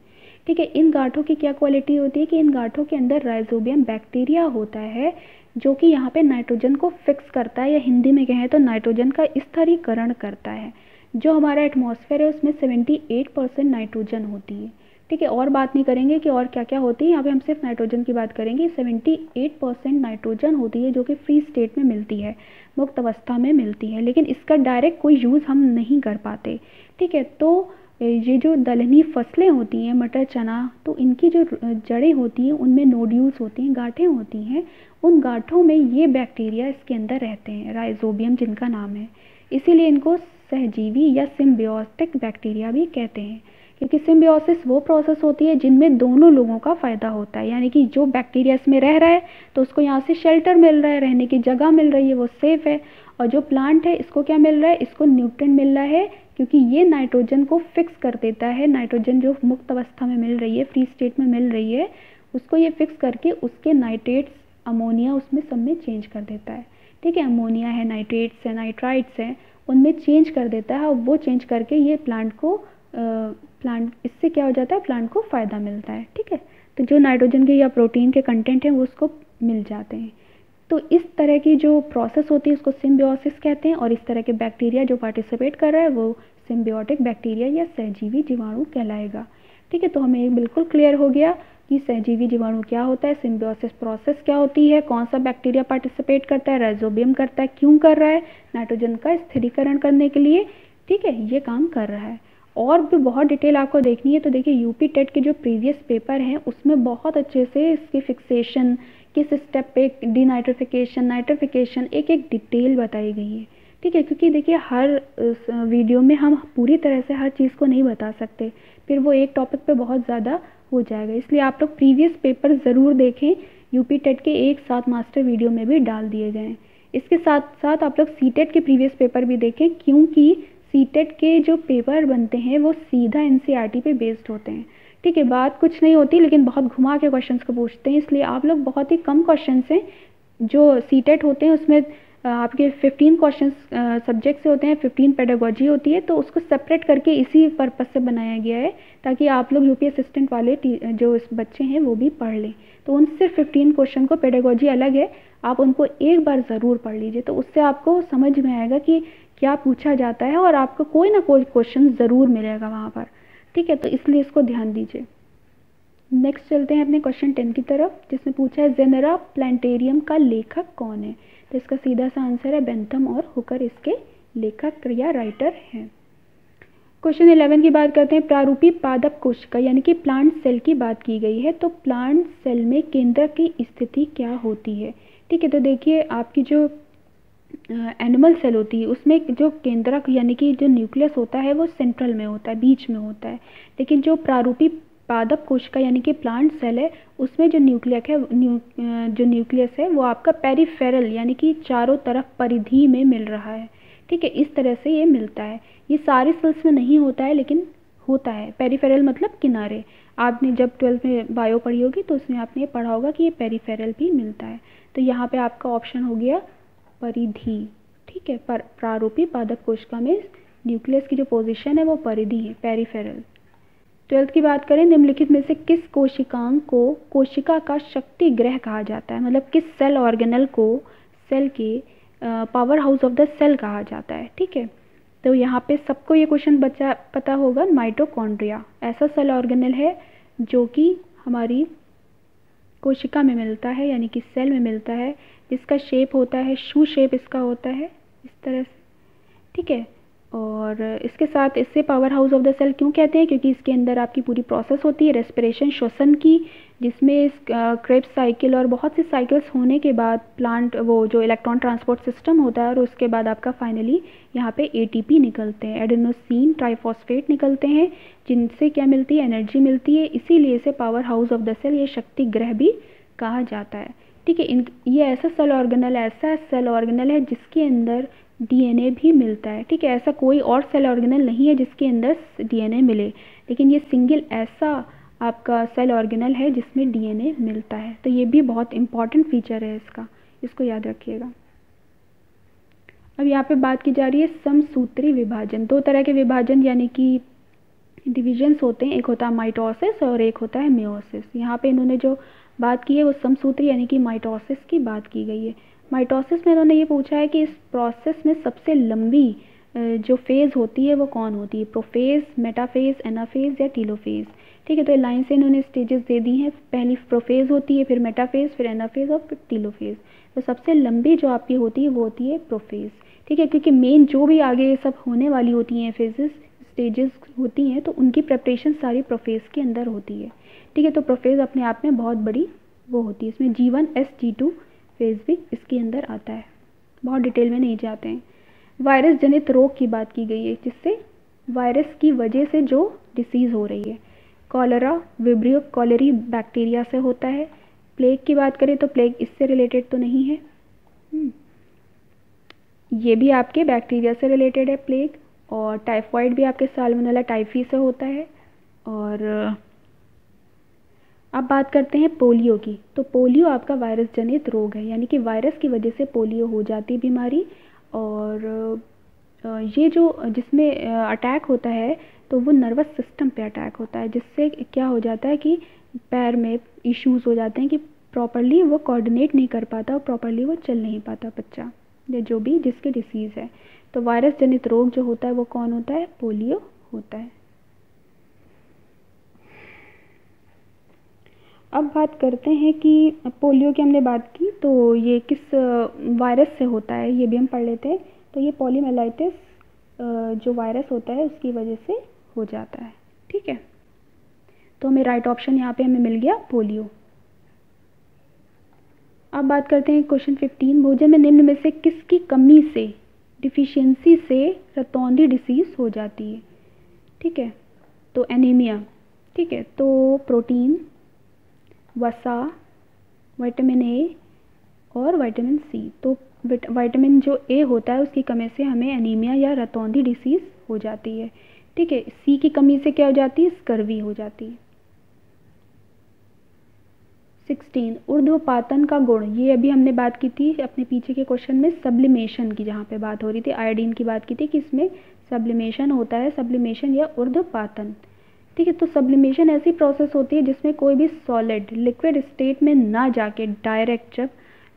ठीक है। इन गांठों की क्या क्वालिटी होती है कि इन गांठों के अंदर राइजोबियम बैक्टीरिया होता है जो कि यहाँ पे नाइट्रोजन को फिक्स करता है, या हिंदी में कहें तो नाइट्रोजन का स्थिरीकरण करता है। जो हमारा एटमॉस्फेयर है उसमें 78% नाइट्रोजन होती है, ठीक है। और बात नहीं करेंगे कि और क्या क्या होती है, यहाँ पे हम सिर्फ नाइट्रोजन की बात करेंगे। 78% नाइट्रोजन होती है जो कि फ्री स्टेट में मिलती है, मुक्त अवस्था में मिलती है, लेकिन इसका डायरेक्ट कोई यूज़ हम नहीं कर पाते, ठीक है। तो ये जो दलहनी फसलें होती हैं, मटर, चना, तो इनकी जो जड़ें होती हैं उनमें नोड्यूल्स होती हैं, गांठें होती हैं। उन गांठों में ये बैक्टीरिया इसके अंदर रहते हैं, राइजोबियम जिनका नाम है। इसीलिए इनको सहजीवी या सिम्बियोटिक बैक्टीरिया भी कहते हैं, क्योंकि सिम्बियोसिस वो प्रोसेस होती है जिनमें दोनों लोगों का फ़ायदा होता है। यानी कि जो बैक्टीरिया इसमें रह रहा है तो उसको यहाँ से शेल्टर मिल रहा है, रहने की जगह मिल रही है, वो सेफ़ है। और जो प्लांट है इसको क्या मिल रहा है, इसको न्यूट्रिएंट मिल रहा है, क्योंकि ये नाइट्रोजन को फिक्स कर देता है। नाइट्रोजन जो मुक्त अवस्था में मिल रही है, फ्री स्टेट में मिल रही है, उसको ये फिक्स करके उसके नाइट्रेट्स, अमोनिया उसमें सब में चेंज कर देता है। ठीक है, अमोनिया है, नाइट्रेट्स है, नाइट्राइट्स है, उनमें चेंज कर देता है। और वो चेंज करके ये प्लांट इससे क्या हो जाता है, प्लांट को फ़ायदा मिलता है। ठीक है, तो जो नाइट्रोजन के या प्रोटीन के कंटेंट हैं वो उसको मिल जाते हैं। तो इस तरह की जो प्रोसेस होती है उसको सिम्बियोसिस कहते हैं, और इस तरह के बैक्टीरिया जो पार्टिसिपेट कर रहा है वो सिम्बियोटिक बैक्टीरिया या सहजीवी जीवाणु कहलाएगा। ठीक है, तो हमें ये बिल्कुल क्लियर हो गया कि सहजीवी जीवाणु क्या होता है, सिम्बियोसिस प्रोसेस क्या होती है, कौन सा बैक्टीरिया पार्टिसिपेट करता है, राइजोबियम करता है, क्यों कर रहा है, नाइट्रोजन का स्थिरीकरण करने के लिए। ठीक है, ये काम कर रहा है। और भी बहुत डिटेल आपको देखनी है तो देखिए यूपी टेट के जो प्रीवियस पेपर हैं उसमें बहुत अच्छे से इसकी फिक्सेशन, किस स्टेप पे डीनाइट्रिफिकेशन, नाइट्रिफिकेशन, एक एक डिटेल बताई गई है। ठीक है, क्योंकि देखिए हर वीडियो में हम पूरी तरह से हर चीज़ को नहीं बता सकते, फिर वो एक टॉपिक पे बहुत ज़्यादा हो जाएगा। इसलिए आप लोग प्रीवियस पेपर ज़रूर देखें, यूपी टेट के एक साथ मास्टर वीडियो में भी डाल दिए गए हैं। इसके साथ साथ आप लोग सीटेट के प्रीवियस पेपर भी देखें, क्योंकि सीटेट के जो पेपर बनते हैं वो सीधा एनसीईआरटी पे बेस्ड होते हैं। ठीक है, बात कुछ नहीं होती लेकिन बहुत घुमा के क्वेश्चंस को पूछते हैं, इसलिए आप लोग बहुत ही कम क्वेश्चन से जो सीटेट होते हैं उसमें आपके 15 क्वेश्चंस सब्जेक्ट से होते हैं, 15 पेडागोजी होती है, तो उसको सेपरेट करके इसी पर्पस से बनाया गया है ताकि आप लोग यूपी असिस्टेंट वाले जो बच्चे हैं वो भी पढ़ लें। तो उन सिर्फ 15 क्वेश्चन को, पेडागोजी अलग है, आप उनको एक बार ज़रूर पढ़ लीजिए, तो उससे आपको समझ में आएगा कि क्या पूछा जाता है और आपको कोई ना कोई क्वेश्चन ज़रूर मिलेगा वहाँ पर। ठीक है, तो इसलिए इसको ध्यान दीजिए। नेक्स्ट चलते हैं अपने क्वेश्चन 10 की तरफ, जिसमें पूछा है जेनेरा प्लांटेरियम का लेखक कौन है। तो इसका सीधा सा आंसर है बेंथम और हुकर इसके लेखक या राइटर हैं। क्वेश्चन 11 की बात करते हैं, प्रारूपी पादप कोशिका यानी कि प्लांट सेल की बात की गई है, तो प्लांट सेल में केंद्रक की स्थिति क्या होती है। ठीक है, तो देखिए आपकी जो एनिमल सेल होती है उसमें जो केंद्रक यानी कि जो न्यूक्लियस होता है वो सेंट्रल में होता है, बीच में होता है। लेकिन जो प्रारूपी पादप कोशिका यानी कि प्लांट सेल है उसमें जो जो न्यूक्लियस है वो आपका पेरिफेरल यानी कि चारों तरफ परिधि में मिल रहा है। ठीक है, इस तरह से ये मिलता है। ये सारी सेल्स में नहीं होता है लेकिन होता है। पेरिफेरल मतलब किनारे, आपने जब 12th में बायो पढ़ी होगी तो उसमें आपने पढ़ा होगा कि ये पेरिफेरल भी मिलता है। तो यहाँ पे आपका ऑप्शन हो गया परिधि। ठीक है, पर प्रारूपी पादप कोशिका में न्यूक्लियस की जो पोजीशन है वो परिधि है, पेरिफेरल। 12th की बात करें, निम्नलिखित में से किस कोशिकांग को कोशिका का शक्ति ग्रह कहा जाता है, मतलब किस सेल ऑर्गेनल को सेल के powerhouse of the cell कहा जाता है। ठीक है, तो यहाँ पे सबको ये क्वेश्चन पता होगा, माइटोकॉन्ड्रिया ऐसा सेल ऑर्गेनल है जो कि हमारी कोशिका में मिलता है यानी कि सेल में मिलता है, जिसका शेप होता है शू शेप इसका होता है इस तरह से। ठीक है, और इसके साथ इससे powerhouse of the cell क्यों कहते हैं, क्योंकि इसके अंदर आपकी पूरी प्रोसेस होती है रेस्पिरेशन, श्वसन की, जिसमें क्रेब्स साइकिल और बहुत सी साइकिल्स होने के बाद प्लांट वो जो इलेक्ट्रॉन ट्रांसपोर्ट सिस्टम होता है और उसके बाद आपका फाइनली यहाँ पे एटीपी निकलते हैं, एडेनोसिन ट्राइफॉस्फेट निकलते हैं, जिनसे क्या मिलती है, एनर्जी मिलती है। इसीलिए इसे powerhouse of the cell, ये शक्ति ग्रह भी कहा जाता है। ठीक है, ये ऐसा सेल ऑर्गेनल है जिसके अंदर डीएनए भी मिलता है। ठीक है, ऐसा कोई और सेल ऑर्गेनल नहीं है जिसके अंदर डीएनए मिले, लेकिन ये सिंगल ऐसा आपका सेल ऑर्गेनल है जिसमें डीएनए मिलता है। तो ये भी बहुत इंपॉर्टेंट फीचर है इसका, इसको याद रखिएगा। अब यहाँ पे बात की जा रही है समसूत्री विभाजन। दो तरह के विभाजन यानी कि डिविजन्स होते हैं, एक होता है माइटोसिस और एक होता है मेयोसिस। यहाँ पे इन्होंने जो बात की है वो समसूत्री यानी कि माइटोसिस की बात की गई है। माइटोसिस में इन्होंने ये पूछा है कि इस प्रोसेस में सबसे लंबी जो फेज़ होती है वो कौन होती है, प्रोफेज, मेटाफेज, एनाफेज या टीलोफेज। ठीक है, तो लाइन से इन्होंने स्टेजेस दे दी हैं, पहली प्रोफेज होती है, फिर मेटाफेज, फिर एनाफेज और फिर टीलोफेज। तो सबसे लंबी जो आपकी होती है वो होती है प्रोफेज। ठीक है, क्योंकि मेन जो भी आगे सब होने वाली होती हैं फेजेस स्टेजेस होती हैं तो उनकी प्रेपरेशन सारी प्रोफेज के अंदर होती है। ठीक है, तो प्रोफेज अपने आप में बहुत बड़ी वो होती है। इसमें G1 S G2 फेज भी इसके अंदर आता है, बहुत डिटेल में नहीं जाते हैं। वायरस जनित रोग की बात की गई है, जिससे वायरस की वजह से जो डिसीज़ हो रही है। कॉलरा विब्रियो कॉलेरी बैक्टीरिया से होता है। प्लेग की बात करें तो प्लेग इससे रिलेटेड तो नहीं है, ये भी आपके बैक्टीरिया से रिलेटेड है प्लेग। और टाइफाइड भी आपके साल्मोनेला टाइफी से होता है। और अब बात करते हैं पोलियो की। तो पोलियो आपका वायरस जनित रोग है, यानी कि वायरस की वजह से पोलियो हो जाती बीमारी। और ये जो जिसमें अटैक होता है तो वो नर्वस सिस्टम पे अटैक होता है, जिससे क्या हो जाता है कि पैर में इश्यूज़ हो जाते हैं कि प्रॉपरली वो कोऑर्डिनेट नहीं कर पाता और प्रॉपरली वो चल नहीं पाता बच्चा, या जो भी जिसके डिसीज़ है। तो वायरस जनित रोग जो होता है वो कौन होता है? पोलियो होता है। अब बात करते हैं कि पोलियो की हमने बात की, तो ये किस वायरस से होता है ये भी हम पढ़ लेते हैं। तो ये पॉलीमेलाइटिस जो वायरस होता है उसकी वजह से हो जाता है। ठीक है, तो हमें राइट ऑप्शन यहाँ पे हमें मिल गया पोलियो। अब बात करते हैं क्वेश्चन 15, भोजन में निम्न में से किसकी कमी से, डिफिशियंसी से रतौंधी डिसीज़ हो जाती है? ठीक है, तो एनीमिया। ठीक है, तो प्रोटीन, वसा, विटामिन ए और विटामिन सी। तो विटामिन जो ए होता है उसकी कमी से हमें एनीमिया या रतौंधी डिसीज़ हो जाती है। ठीक है, सी की कमी से क्या हो जाती है? स्कर्वी हो जाती है। 16, ऊर्ध्वपातन का गुण, ये अभी हमने बात की थी अपने पीछे के क्वेश्चन में सब्लिमेशन की, जहाँ पे बात हो रही थी आयोडीन की बात की थी कि इसमें सब्लिमेशन होता है, सब्लिमेशन या ऊर्ध्वपातन। ठीक है, तो सब्लिमेशन ऐसी प्रोसेस होती है जिसमें कोई भी सॉलिड लिक्विड स्टेट में ना जाके डायरेक्ट जब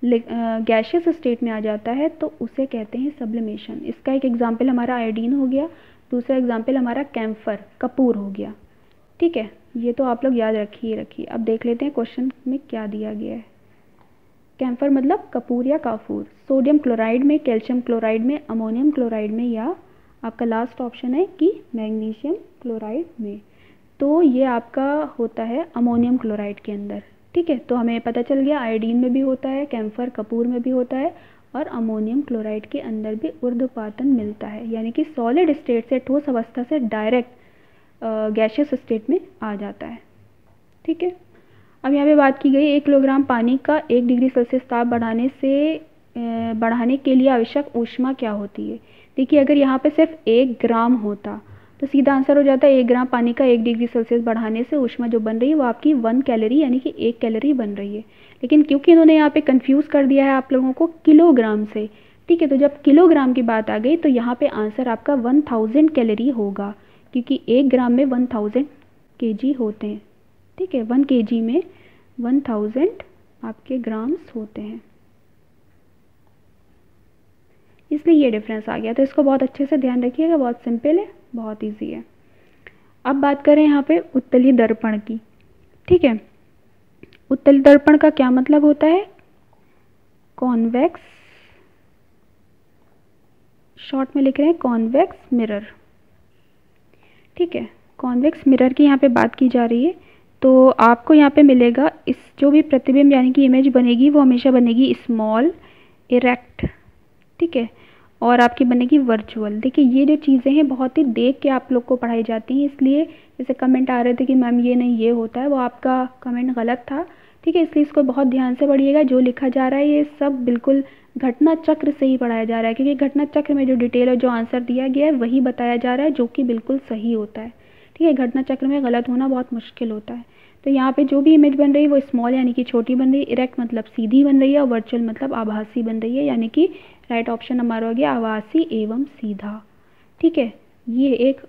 गैशियस स्टेट में आ जाता है तो उसे कहते हैं सब्लिमेशन। इसका एक एग्जाम्पल हमारा आयोडीन हो गया, दूसरा एग्जाम्पल हमारा कैम्फर कपूर हो गया। ठीक है, ये तो आप लोग याद रखिए। अब देख लेते हैं क्वेश्चन में क्या दिया गया है। कैम्फर मतलब कपूर या काफूर। सोडियम क्लोराइड में, कैल्शियम क्लोराइड में, अमोनियम क्लोराइड में, या आपका लास्ट ऑप्शन है कि मैग्नीशियम क्लोराइड में। तो ये आपका होता है अमोनियम क्लोराइड के अंदर। ठीक है, तो हमें पता चल गया आयोडीन में भी होता है, कैम्फर कपूर में भी होता है, और अमोनियम क्लोराइड के अंदर भी ऊर्ध्वपातन मिलता है, यानी कि सॉलिड स्टेट से ठोस अवस्था से डायरेक्ट गैशियस स्टेट में आ जाता है। ठीक है, अब यहाँ पे बात की गई 1 किलोग्राम पानी का 1 डिग्री सेल्सियस ताप बढ़ाने के लिए आवश्यक ऊष्मा क्या होती है? देखिए, अगर यहाँ पे सिर्फ 1 ग्राम होता तो सीधा आंसर हो जाता है 1 ग्राम पानी का 1 डिग्री सेल्सियस बढ़ाने से ऊष्मा जो बन रही है वो आपकी 1 कैलोरी यानी कि 1 कैलोरी बन रही है। लेकिन क्योंकि इन्होंने यहाँ पे कंफ्यूज कर दिया है आप लोगों को किलोग्राम से, ठीक है, तो जब किलोग्राम की बात आ गई तो यहाँ पे आंसर आपका 1000 कैलोरी होगा, क्योंकि 1 ग्राम में 1000 केजी होते हैं। ठीक है, 1 केजी में 1000 आपके ग्राम्स होते हैं, इसलिए ये डिफरेंस आ गया। तो इसको बहुत अच्छे से ध्यान रखिएगा, बहुत सिंपल है, बहुत इजी है। अब बात करें यहाँ पे उत्तलीय दर्पण की। ठीक है, उत्तलीय दर्पण का क्या मतलब होता है? कॉन्वेक्स, शॉर्ट में लिख रहे हैं कॉन्वेक्स मिरर। ठीक है, कॉन्वेक्स मिरर की यहाँ पे बात की जा रही है। तो आपको यहाँ पे मिलेगा इस जो भी प्रतिबिंब यानी कि इमेज बनेगी वो हमेशा बनेगी स्मॉल, इरेक्ट। ठीक है, और आपकी बनेगी वर्चुअल। देखिए, ये जो चीज़ें हैं बहुत ही देख के आप लोग को पढ़ाई जाती हैं, इसलिए जैसे कमेंट आ रहे थे कि मैम ये नहीं ये होता है, वो आपका कमेंट गलत था। ठीक है, इसलिए इसको बहुत ध्यान से पढ़िएगा। जो लिखा जा रहा है ये सब बिल्कुल घटना चक्र से ही पढ़ाया जा रहा है, क्योंकि घटना चक्र में जो डिटेल और जो आंसर दिया गया है वही बताया जा रहा है, जो कि बिल्कुल सही होता है। ठीक है, घटना चक्र में गलत होना बहुत मुश्किल होता है। तो यहाँ पे जो भी इमेज बन रही है वो स्मॉल यानी कि छोटी बन रही है, इरेक्ट मतलब सीधी बन रही है, और वर्चुअल मतलब आभासी बन रही है, यानी कि राइट ऑप्शन हमारा हो गया आभासी एवं सीधा। ठीक है, ये एक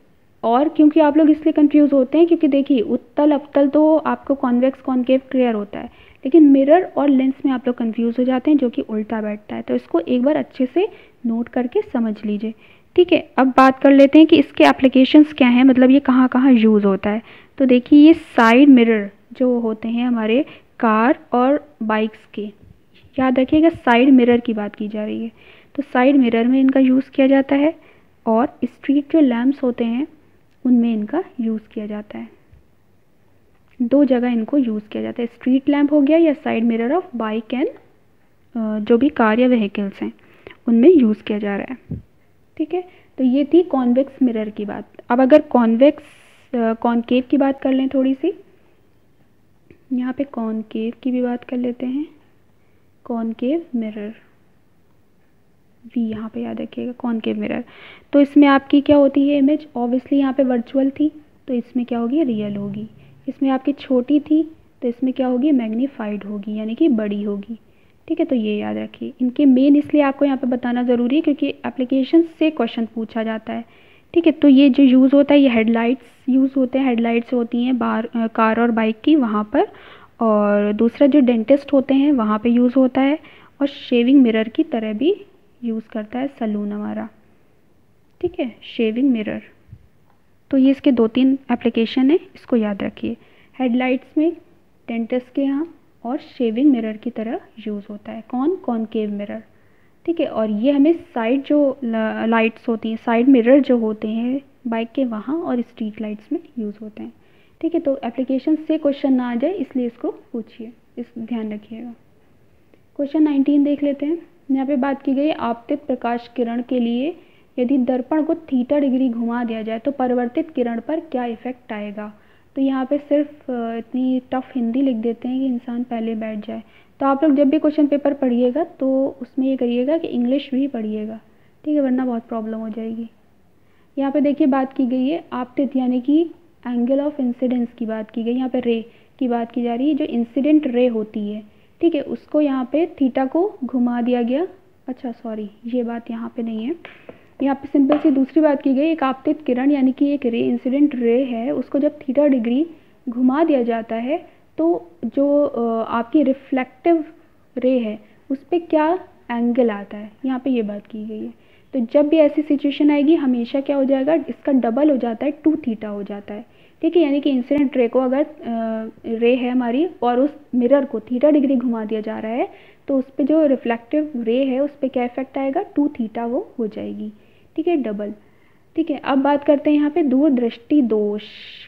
और क्योंकि आप लोग इसलिए कंफ्यूज होते हैं क्योंकि देखिए उत्तल अवतल तो आपको कॉन्वेक्स कॉनकेव क्लियर होता है, लेकिन मिरर और लेंस में आप लोग कंफ्यूज हो जाते हैं जो कि उल्टा बैठता है। तो इसको एक बार अच्छे से नोट करके समझ लीजिए। ठीक है, अब बात कर लेते हैं कि इसके एप्लीकेशंस क्या हैं, मतलब ये कहाँ कहाँ यूज़ होता है। तो देखिए, ये साइड मिरर जो होते हैं हमारे कार और बाइक्स के, याद रखिएगा साइड मिरर की बात की जा रही है, तो साइड मिरर में इनका यूज़ किया जाता है। और स्ट्रीट जो लैंप्स होते हैं उनमें इनका यूज़ किया जाता है। 2 जगह इनको यूज़ किया जाता है, स्ट्रीट लैम्प हो गया या side mirror of bike and जो भी कार या व्हीकल्स हैं उनमें यूज़ किया जा रहा है। ठीक है, तो ये थी कॉन्वेक्स मिरर की बात। अब अगर कॉनकेव की बात कर लें थोड़ी सी, यहाँ पे कॉनकेव की भी बात कर लेते हैं। कॉनकेव मिरर वी यहाँ पे याद रखिएगा, कॉनकेव मिरर। तो इसमें आपकी क्या होती है इमेज, ऑब्वियसली यहाँ पे वर्चुअल थी तो इसमें क्या होगी, रियल होगी। इसमें आपकी छोटी थी तो इसमें क्या होगी, मैग्नीफाइड होगी, यानी कि बड़ी होगी। ठीक है, तो ये याद रखिए। इनके मेन इसलिए आपको यहाँ पे बताना ज़रूरी है क्योंकि एप्लीकेशन से क्वेश्चन पूछा जाता है। ठीक है, तो ये जो यूज़ होता है, ये हेडलाइट्स यूज़ होते हैं, हेडलाइट्स होती हैं बाहर कार और बाइक की वहाँ पर। और दूसरा जो डेंटिस्ट होते हैं वहाँ पे यूज़ होता है, और शेविंग मिरर की तरह भी यूज़ करता है सलून हमारा। ठीक है, शेविंग मिरर। तो ये इसके 2-3 एप्लीकेशन है, इसको याद रखिए। हेडलाइट्स में डेंटिस्ट के यहाँ, और शेविंग मिरर की तरह यूज़ होता है कौन, कॉनकेव मिरर। ठीक है, और ये हमें साइड जो लाइट्स होती हैं, साइड मिरर जो होते हैं बाइक के वहाँ और स्ट्रीट लाइट्स में यूज़ होते हैं। ठीक है, तो एप्लीकेशन से क्वेश्चन ना आ जाए इसलिए इसको पूछिए, इस ध्यान रखिएगा। क्वेश्चन 19 देख लेते हैं। यहाँ पे बात की गई आपतित प्रकाश किरण के लिए यदि दर्पण को थीटा डिग्री घुमा दिया जाए तो परिवर्तित किरण पर क्या इफेक्ट आएगा। तो यहाँ पे सिर्फ इतनी टफ हिंदी लिख देते हैं कि इंसान पहले बैठ जाए। तो आप लोग जब भी क्वेश्चन पेपर पढ़िएगा तो उसमें ये करिएगा कि इंग्लिश भी पढ़िएगा, ठीक है, वरना बहुत प्रॉब्लम हो जाएगी। यहाँ पे देखिए बात की गई है आपतित यानी कि एंगल ऑफ इंसिडेंस की बात की गई। यहाँ पे रे की बात की जा रही है, जो इंसिडेंट रे होती है, ठीक है, उसको यहाँ पे थीटा को घुमा दिया गया। अच्छा सॉरी, ये बात यहाँ पे नहीं है, यहाँ पे सिंपल सी दूसरी बात की गई। एक आपतित किरण यानी कि एक रे, इंसिडेंट रे है, उसको जब थीटा डिग्री घुमा दिया जाता है तो जो आपकी रिफ्लेक्टिव रे है उस पर क्या एंगल आता है, यहाँ पे ये बात की गई है। तो जब भी ऐसी सिचुएशन आएगी हमेशा क्या हो जाएगा, इसका डबल हो जाता है, 2 थीटा हो जाता है। ठीक है, यानी कि इंसिडेंट रे को अगर रे है हमारी और उस मिरर को थीटा डिग्री घुमा दिया जा रहा है तो उस पर जो रिफ्लेक्टिव रे है उस पर क्या इफेक्ट आएगा, 2 थीटा वो हो जाएगी। ठीक है, डबल। ठीक है, अब बात करते हैं यहाँ पे दूरदृष्टि दोष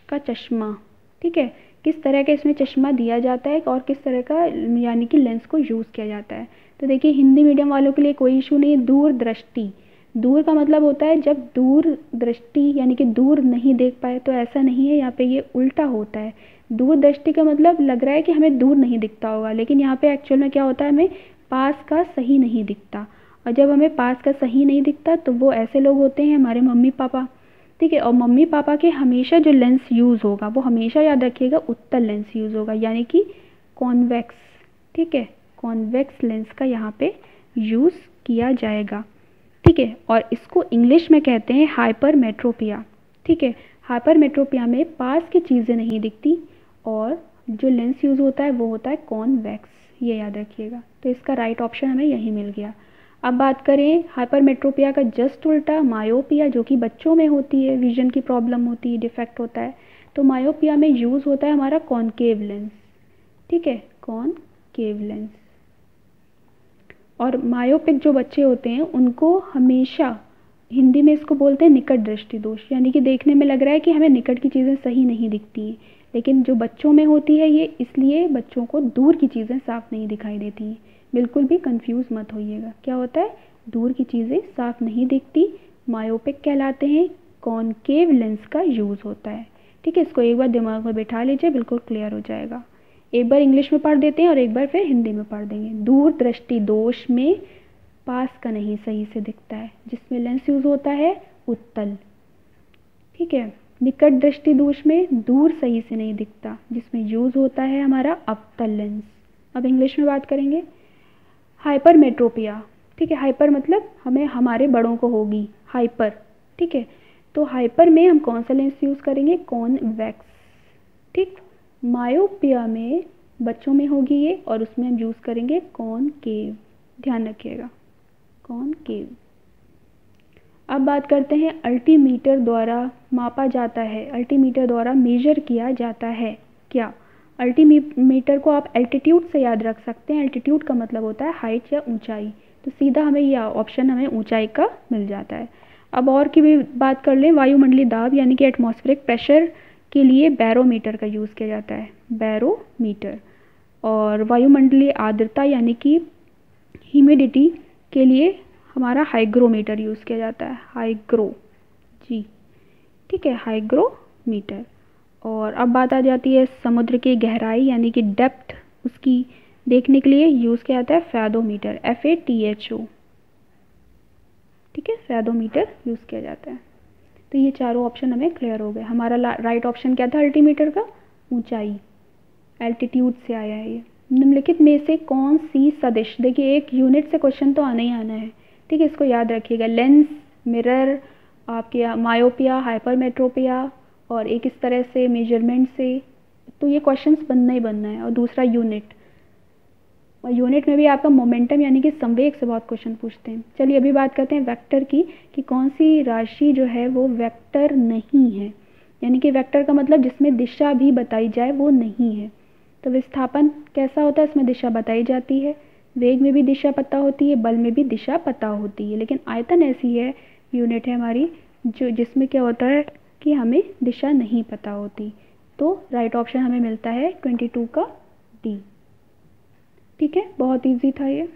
का चश्मा। ठीक है, किस तरह का इसमें चश्मा दिया जाता है और किस तरह का यानी कि लेंस को यूज़ किया जाता है। तो देखिए हिंदी मीडियम वालों के लिए कोई इशू नहीं है। दूरदृष्टि, दूर का मतलब होता है जब दूर दृष्टि यानी कि दूर नहीं देख पाए, तो ऐसा नहीं है, यहाँ पे ये उल्टा होता है। दूर दृष्टि का मतलब लग रहा है कि हमें दूर नहीं दिखता होगा, लेकिन यहाँ पे एक्चुअल में क्या होता है, हमें पास का सही नहीं दिखता। और जब हमें पास का सही नहीं दिखता तो वो ऐसे लोग होते हैं हमारे मम्मी पापा। ठीक है, और मम्मी पापा के हमेशा जो लेंस यूज़ होगा वो हमेशा याद रखिएगा उत्तल लेंस यूज़ होगा, यानी कि कॉन्वेक्स। ठीक है, कॉन्वेक्स लेंस का यहाँ पे यूज़ किया जाएगा। ठीक है, और इसको इंग्लिश में कहते हैं हाइपरमेट्रोपिया। ठीक है, हाइपरमेट्रोपिया में पास की चीज़ें नहीं दिखती और जो लेंस यूज़ होता है वो होता है कॉन्वेक्स, ये याद रखिएगा। तो इसका राइट ऑप्शन हमें यही मिल गया। अब बात करें हाइपरमेट्रोपिया का जस्ट उल्टा, मायोपिया, जो कि बच्चों में होती है, विजन की प्रॉब्लम होती है, डिफेक्ट होता है। तो मायोपिया में यूज़ होता है हमारा कॉनकेव लेंस। ठीक है, कॉनकेव लेंस। और मायोपिक जो बच्चे होते हैं उनको हमेशा हिंदी में इसको बोलते हैं निकट दृष्टि दोष, यानी कि देखने में लग रहा है कि हमें निकट की चीज़ें सही नहीं दिखती हैं, लेकिन जो बच्चों में होती है ये इसलिए बच्चों को दूर की चीज़ें साफ नहीं दिखाई देती हैं। बिल्कुल भी कंफ्यूज मत होइएगा, क्या होता है, दूर की चीज़ें साफ नहीं दिखती, मायोपिक कहलाते हैं, कॉनकेव लेंस का यूज़ होता है। ठीक है, इसको एक बार दिमाग में बिठा लीजिए, बिल्कुल क्लियर हो जाएगा। एक बार इंग्लिश में पढ़ देते हैं और एक बार फिर हिंदी में पढ़ देंगे। दूर दृष्टि दोष में पास का नहीं सही से दिखता है, जिसमें लेंस यूज़ होता है उत्तल। ठीक है, निकट दृष्टि दोष में दूर सही से नहीं दिखता, जिसमें यूज़ होता है हमारा अवतल लेंस। अब इंग्लिश में बात करेंगे हाइपरमेट्रोपिया। ठीक है, हाइपर मतलब हमें हमारे बड़ों को होगी हाइपर। ठीक है, तो हाइपर में हम कौन सा लेंस यूज़ करेंगे, कॉन्वेक्स। ठीक, मायोपिया में बच्चों में होगी ये और उसमें हम यूज़ करेंगे कॉनकेव, ध्यान रखिएगा, कॉनकेव। अब बात करते हैं अल्टीमीटर द्वारा मापा जाता है, अल्टीमीटर द्वारा मेजर किया जाता है क्या। अल्टीमीटर को आप एल्टीट्यूड से याद रख सकते हैं। एल्टीट्यूड का मतलब होता है हाइट या ऊंचाई, तो सीधा हमें यह ऑप्शन हमें ऊंचाई का मिल जाता है। अब और की भी बात कर लें, वायुमंडलीय दाब यानी कि एटमॉस्फेरिक प्रेशर के लिए बैरोमीटर का यूज़ किया जाता है, बैरोमीटर। और वायुमंडलीय आर्द्रता यानी कि ह्यूमिडिटी के लिए हमारा हाइग्रोमीटर यूज़ किया जाता है, हाइग्रो जी, ठीक है, हाइग्रोमीटर। और अब बात आ जाती है समुद्र की गहराई यानी कि डेप्थ, उसकी देखने के लिए यूज़ किया जाता है फैदोमीटर, FATHO, ठीक है, फैदोमीटर यूज़ किया जाता है। तो ये चारों ऑप्शन हमें क्लियर हो गए। हमारा राइट ऑप्शन क्या था अल्टीमीटर का? ऊंचाई, एल्टीट्यूड से आया है ये। निम्नलिखित में से कौन सी सदिश, देखिए एक यूनिट से क्वेश्चन तो आना ही आना है, ठीक है, इसको याद रखिएगा। लेंस, मिरर, आपके मायोपिया, हाइपरमेट्रोपिया, और एक इस तरह से मेजरमेंट से, तो ये क्वेश्चंस बनना ही बनना है। और दूसरा यूनिट, और यूनिट में भी आपका मोमेंटम यानी कि संवेग से बहुत क्वेश्चन पूछते हैं। चलिए अभी बात करते हैं वेक्टर की, कि कौन सी राशि जो है वो वेक्टर नहीं है, यानी कि वेक्टर का मतलब जिसमें दिशा भी बताई जाए वो नहीं है। तो विस्थापन कैसा होता है? इसमें दिशा बताई जाती है, वेग में भी दिशा पता होती है, बल में भी दिशा पता होती है, लेकिन आयतन ऐसी है, यूनिट है हमारी, जो जिसमें क्या होता है कि हमें दिशा नहीं पता होती। तो राइट ऑप्शन हमें मिलता है 22 का डी, ठीक है, बहुत इजी था ये।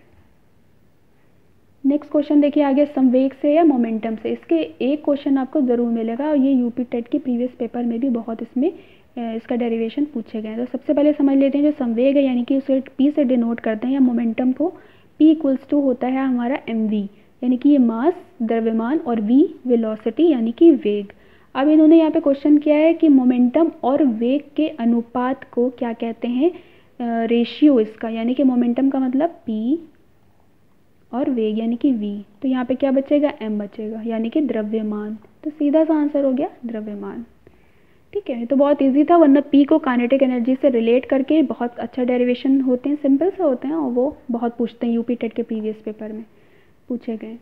नेक्स्ट क्वेश्चन देखिए आगे, संवेग से या मोमेंटम से, इसके एक क्वेश्चन आपको ज़रूर मिलेगा, और ये यूपी टेट के प्रीवियस पेपर में भी बहुत इसमें इसका डेरिवेशन पूछे गए हैं। तो सबसे पहले समझ लेते हैं जो संवेग है, यानी कि उसे पी से डिनोट करते हैं, या मोमेंटम को, पी इक्वल्स टू होता है हमारा mv, यानी कि ये मास, द्रव्यमान, और v वेलोसिटी यानी कि वेग। अब इन्होंने यहाँ पे क्वेश्चन किया है कि मोमेंटम और वेग के अनुपात को क्या कहते हैं, रेशियो इसका, यानी कि मोमेंटम का मतलब p और वेग यानी कि v, तो यहाँ पे क्या बचेगा, m बचेगा, यानी कि द्रव्यमान। तो सीधा सा आंसर हो गया द्रव्यमान, ठीक है। तो बहुत इजी था, वरना p को काइनेटिक एनर्जी से रिलेट करके बहुत अच्छा डेरिवेशन होते हैं, सिंपल से होते हैं, और वो बहुत पूछते हैं, यूपी टेट के प्रीवियस पेपर में पूछे गए।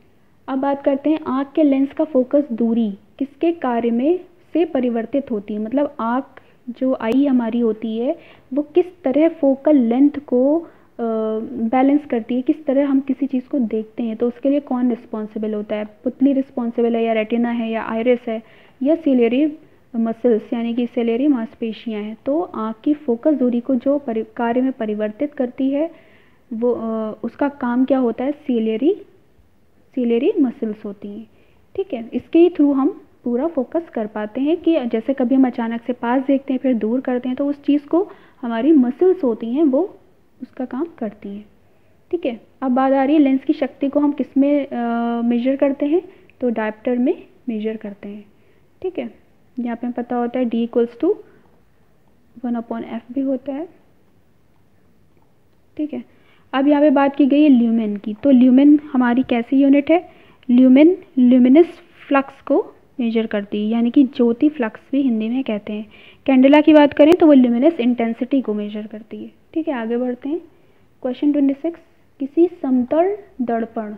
अब बात करते हैं आँख के लेंस का फोकस दूरी किसके कार्य में से परिवर्तित होती है, मतलब आँख जो आई हमारी होती है वो किस तरह फोकल लेंथ को बैलेंस करती है, किस तरह हम किसी चीज़ को देखते हैं, तो उसके लिए कौन रिस्पॉन्सिबल होता है, पुतली रिस्पॉन्सिबल है, या रेटिना है, या आइरिस है, या सिलेरी मसल्स यानी कि सिलेरी मांसपेशियां हैं। तो आँख की फोकस दूरी को जो कार्य में परिवर्तित करती है वो उसका काम क्या होता है, सिलेरी मसल्स होती हैं, ठीक है। इसके ही थ्रू हम पूरा फोकस कर पाते हैं, कि जैसे कभी हम अचानक से पास देखते हैं फिर दूर करते हैं, तो उस चीज़ को हमारी मसल्स होती हैं वो उसका काम करती हैं, ठीक है। अब बात आ रही है लेंस की शक्ति को हम किस में मेजर करते हैं, तो डायप्टर में मेजर करते हैं, ठीक है। यहाँ पे पता होता है D इक्वल्स टू 1/f भी होता है, ठीक है। अब यहाँ पे बात की गई है ल्यूमेन की, तो ल्यूमेन हमारी कैसी यूनिट है, ल्यूमेन ल्यूमिनस फ्लक्स को मेजर करती है, यानी कि ज्योति फ्लक्स भी हिंदी में कहते हैं। कैंडेला की बात करें तो वो ल्यूमिनस इंटेंसिटी को मेजर करती है, ठीक है। आगे बढ़ते हैं, क्वेश्चन 26, किसी समतल दर्पण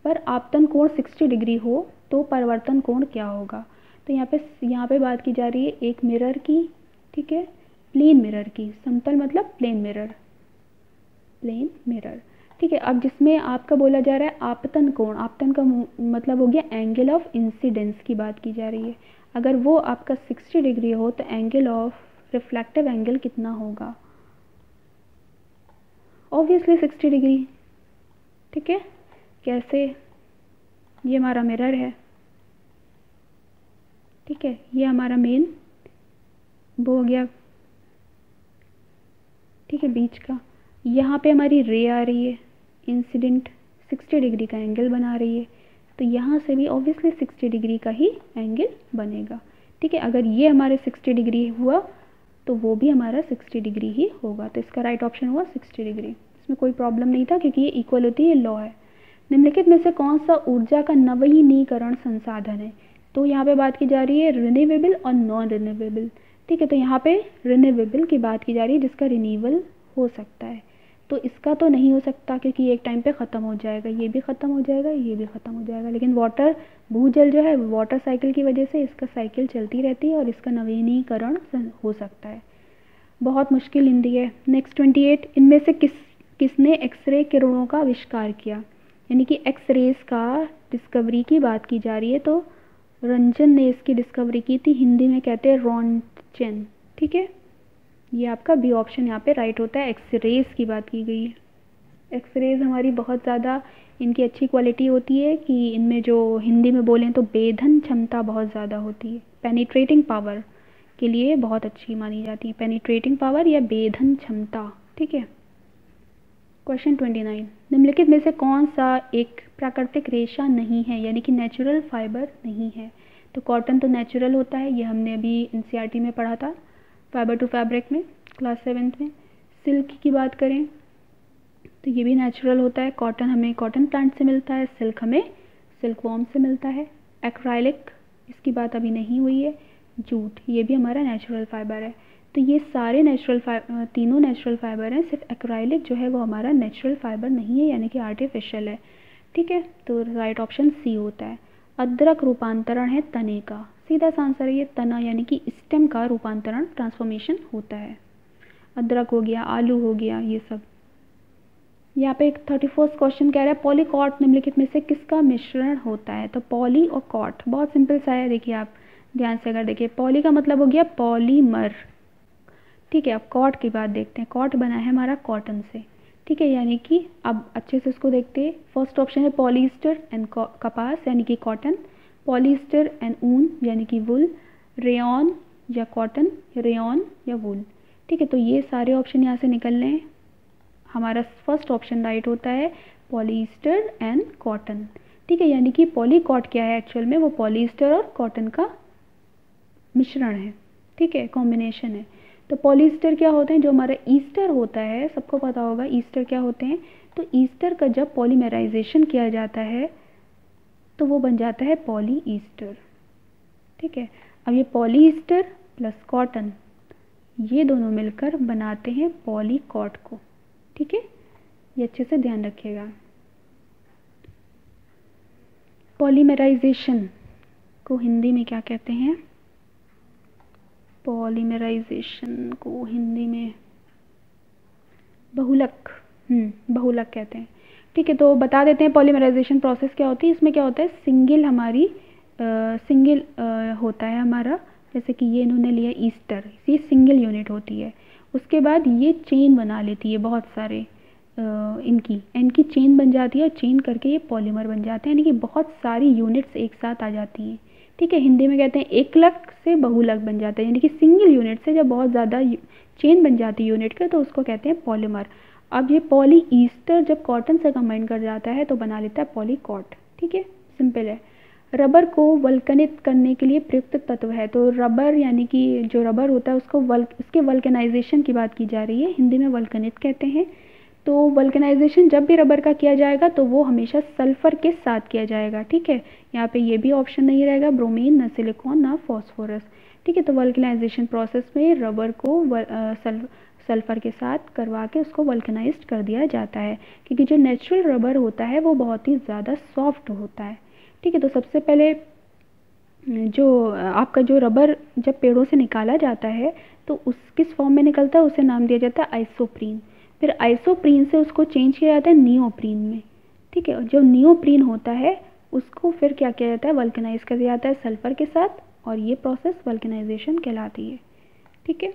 पर आपतन कोण 60 डिग्री हो तो परिवर्तन कोण क्या होगा। तो यहाँ पे बात की जा रही है एक मिरर की, ठीक है, प्लेन मिरर की, समतल मतलब प्लेन मिरर, ठीक है। अब जिसमें आपका बोला जा रहा है आपतन कोण, आपतन का मतलब हो गया एंगल ऑफ इंसिडेंस की बात की जा रही है। अगर वो आपका 60 डिग्री हो तो एंगल ऑफ रिफ्लेक्टिव एंगल कितना होगा, ऑब्वियसली 60 डिग्री, ठीक है। कैसे, ये हमारा मिरर है, ठीक है, ये हमारा मेन वो हो गया, ठीक है, बीच का, यहाँ पे हमारी रे आ रही है, इंसिडेंट 60 डिग्री का एंगल बना रही है, तो यहाँ से भी ऑब्वियसली 60 डिग्री का ही एंगल बनेगा, ठीक है। अगर ये हमारे 60 डिग्री हुआ तो वो भी हमारा 60 डिग्री ही होगा, तो इसका राइट ऑप्शन हुआ 60 डिग्री। इसमें कोई प्रॉब्लम नहीं था क्योंकि ये इक्वल होती है, लॉ है। निम्नलिखित में से कौन सा ऊर्जा का नवीनीकरण संसाधन है, तो यहाँ पे बात की जा रही है रिन्यूएबल और नॉन रिन्यूएबल, ठीक है। तो यहाँ पे रिन्यूएबल की बात की जा रही है जिसका रिन्यूअल हो सकता है, तो इसका तो नहीं हो सकता क्योंकि एक टाइम पे ख़त्म हो जाएगा, ये भी ख़त्म हो जाएगा, ये भी ख़त्म हो जाएगा, लेकिन वाटर भूजल जो है वाटर साइकिल की वजह से इसका साइकिल चलती रहती है और इसका नवीनीकरण हो सकता है। बहुत मुश्किल हिंदी है। नेक्स्ट 28, इनमें से किसने एक्सरे किरणों का आविष्कार किया, यानी कि एक्स रेज का डिस्कवरी की बात की जा रही है, तो रंजन ने इसकी डिस्कवरी की थी, हिंदी में कहते हैं रोंटगेन। ठीक है, ये आपका बी ऑप्शन यहाँ पे राइट होता है, एक्स रेज की बात की गई है। एक्स रेज हमारी बहुत ज़्यादा इनकी अच्छी क्वालिटी होती है कि इनमें जो हिंदी में बोलें तो भेदन क्षमता बहुत ज़्यादा होती है, पेनिट्रेटिंग पावर के लिए बहुत अच्छी मानी जाती है, पेनिट्रेटिंग पावर या भेदन क्षमता। ठीक है। क्वेश्चन 29, निम्नलिखित में से कौन सा एक प्राकृतिक रेशा नहीं है, यानी कि नेचुरल फाइबर नहीं है। तो कॉटन तो नेचुरल होता है, ये हमने अभी एनसीईआरटी में पढ़ा था, फाइबर टू फैब्रिक में क्लास 7th में। सिल्क की बात करें तो ये भी नेचुरल होता है, कॉटन हमें कॉटन प्लांट से मिलता है, सिल्क हमें सिल्क वॉर्म से मिलता है। एक्राइलिक, इसकी बात अभी नहीं हुई है। जूट, ये भी हमारा नेचुरल फाइबर है। तो ये सारे तीनों नेचुरल फाइबर हैं, सिर्फ एक्राइलिक जो है वो हमारा नेचुरल फाइबर नहीं है, यानी कि आर्टिफिशियल है। ठीक है, तो राइट ऑप्शन सी होता है। अदरक रूपांतरण है तने का, सीधा सा आंसर है ये, तना यानी कि स्टेम का रूपांतरण ट्रांसफॉर्मेशन होता है। अदरक हो गया, आलू हो गया, ये सब। यहाँ पे एक 31st क्वेश्चन कह रहा है पॉलीकॉट निम्नलिखित में से किसका मिश्रण होता है। तो पॉली और कॉट बहुत सिंपल सा है, देखिए आप ध्यान से अगर देखिए, पॉली का मतलब हो गया पॉलीमर। ठीक है, अब कॉट की बात देखते हैं। कॉट बना है हमारा कॉटन से। ठीक है, यानी कि अब अच्छे से इसको देखते हैं। फर्स्ट ऑप्शन है पॉलीस्टर एंड कपास यानी कि कॉटन, पॉलीस्टर एंड ऊन यानी कि वुल, रेयॉन या कॉटन, रेयॉन या वुल। ठीक है, तो ये सारे ऑप्शन यहाँ से निकल रहे हैं, हमारा फर्स्ट ऑप्शन राइट होता है पॉलीस्टर एंड कॉटन। ठीक है, यानी कि पॉलीकॉट क्या है एक्चुअल में, वो पॉलीस्टर और कॉटन का मिश्रण है। ठीक है, कॉम्बिनेशन है। तो पॉलीस्टर क्या होते हैं, जो हमारा ईस्टर होता है, सबको पता होगा ईस्टर क्या होते हैं। तो ईस्टर का जब पॉलीमराइजेशन किया जाता है तो वो बन जाता है पॉली ईस्टर। ठीक है, अब ये पॉलीस्टर प्लस कॉटन ये दोनों मिलकर बनाते हैं पॉलीकॉट को। ठीक है, ये अच्छे से ध्यान रखिएगा। पॉलीमराइजेशन को हिंदी में क्या कहते हैं, पॉलीमराइजेशन को हिंदी में बहुलक, बहुलक कहते हैं। ठीक है, तो बता देते हैं पॉलीमराइजेशन प्रोसेस क्या होती है। इसमें क्या होता है, सिंगल होता है हमारा, जैसे कि ये इन्होंने लिया ईस्टर, ये सिंगल यूनिट होती है। उसके बाद ये चेन बना लेती है, बहुत सारे इनकी चेन बन जाती है, और चेन करके ये पॉलीमर बन जाते हैं, यानी कि बहुत सारी यूनिट्स एक साथ आ जाती हैं। ठीक है, हिंदी में कहते हैं एकलक से बहुलक बन जाता है, यानी कि सिंगल यूनिट से जब बहुत ज़्यादा चेन बन जाती है यूनिट का, तो उसको कहते हैं पॉलीमर। अब ये पॉली ईस्टर जब कॉटन से कंबाइन कर जाता है तो बना लेता है पॉलीकॉट। ठीक है, सिंपल है। रबर को वल्कनित करने के लिए प्रयुक्त तत्व है। तो रबर यानी कि जो रबर होता है उसको उसके वल्कनाइजेशन की बात की जा रही है, हिंदी में वल्कनित कहते हैं। तो वल्कनाइजेशन जब भी रबर का किया जाएगा तो वो हमेशा सल्फ़र के साथ किया जाएगा। ठीक है, यहाँ पे ये भी ऑप्शन नहीं रहेगा, ब्रोमीन ना सिलिकॉन ना फॉस्फोरस। ठीक है, तो वल्कनाइजेशन प्रोसेस में रबर को सल्फ़र के साथ करवा के उसको वल्कनाइज्ड कर दिया जाता है, क्योंकि जो नेचुरल रबर होता है वो बहुत ही ज़्यादा सॉफ्ट होता है। ठीक है, तो सबसे पहले जो आपका जो रबर जब पेड़ों से निकाला जाता है तो उस किस फॉर्म में निकलता है, उसे नाम दिया जाता है आइसोप्रीन। फिर आइसोप्रीन से उसको चेंज किया जाता है नियोप्रीन में। ठीक है, जो नियोप्रीन होता है उसको फिर क्या किया जाता है, वल्कनाइज कर दिया जाता है सल्फ़र के साथ, और ये प्रोसेस वल्कनाइजेशन कहलाती है। ठीक है,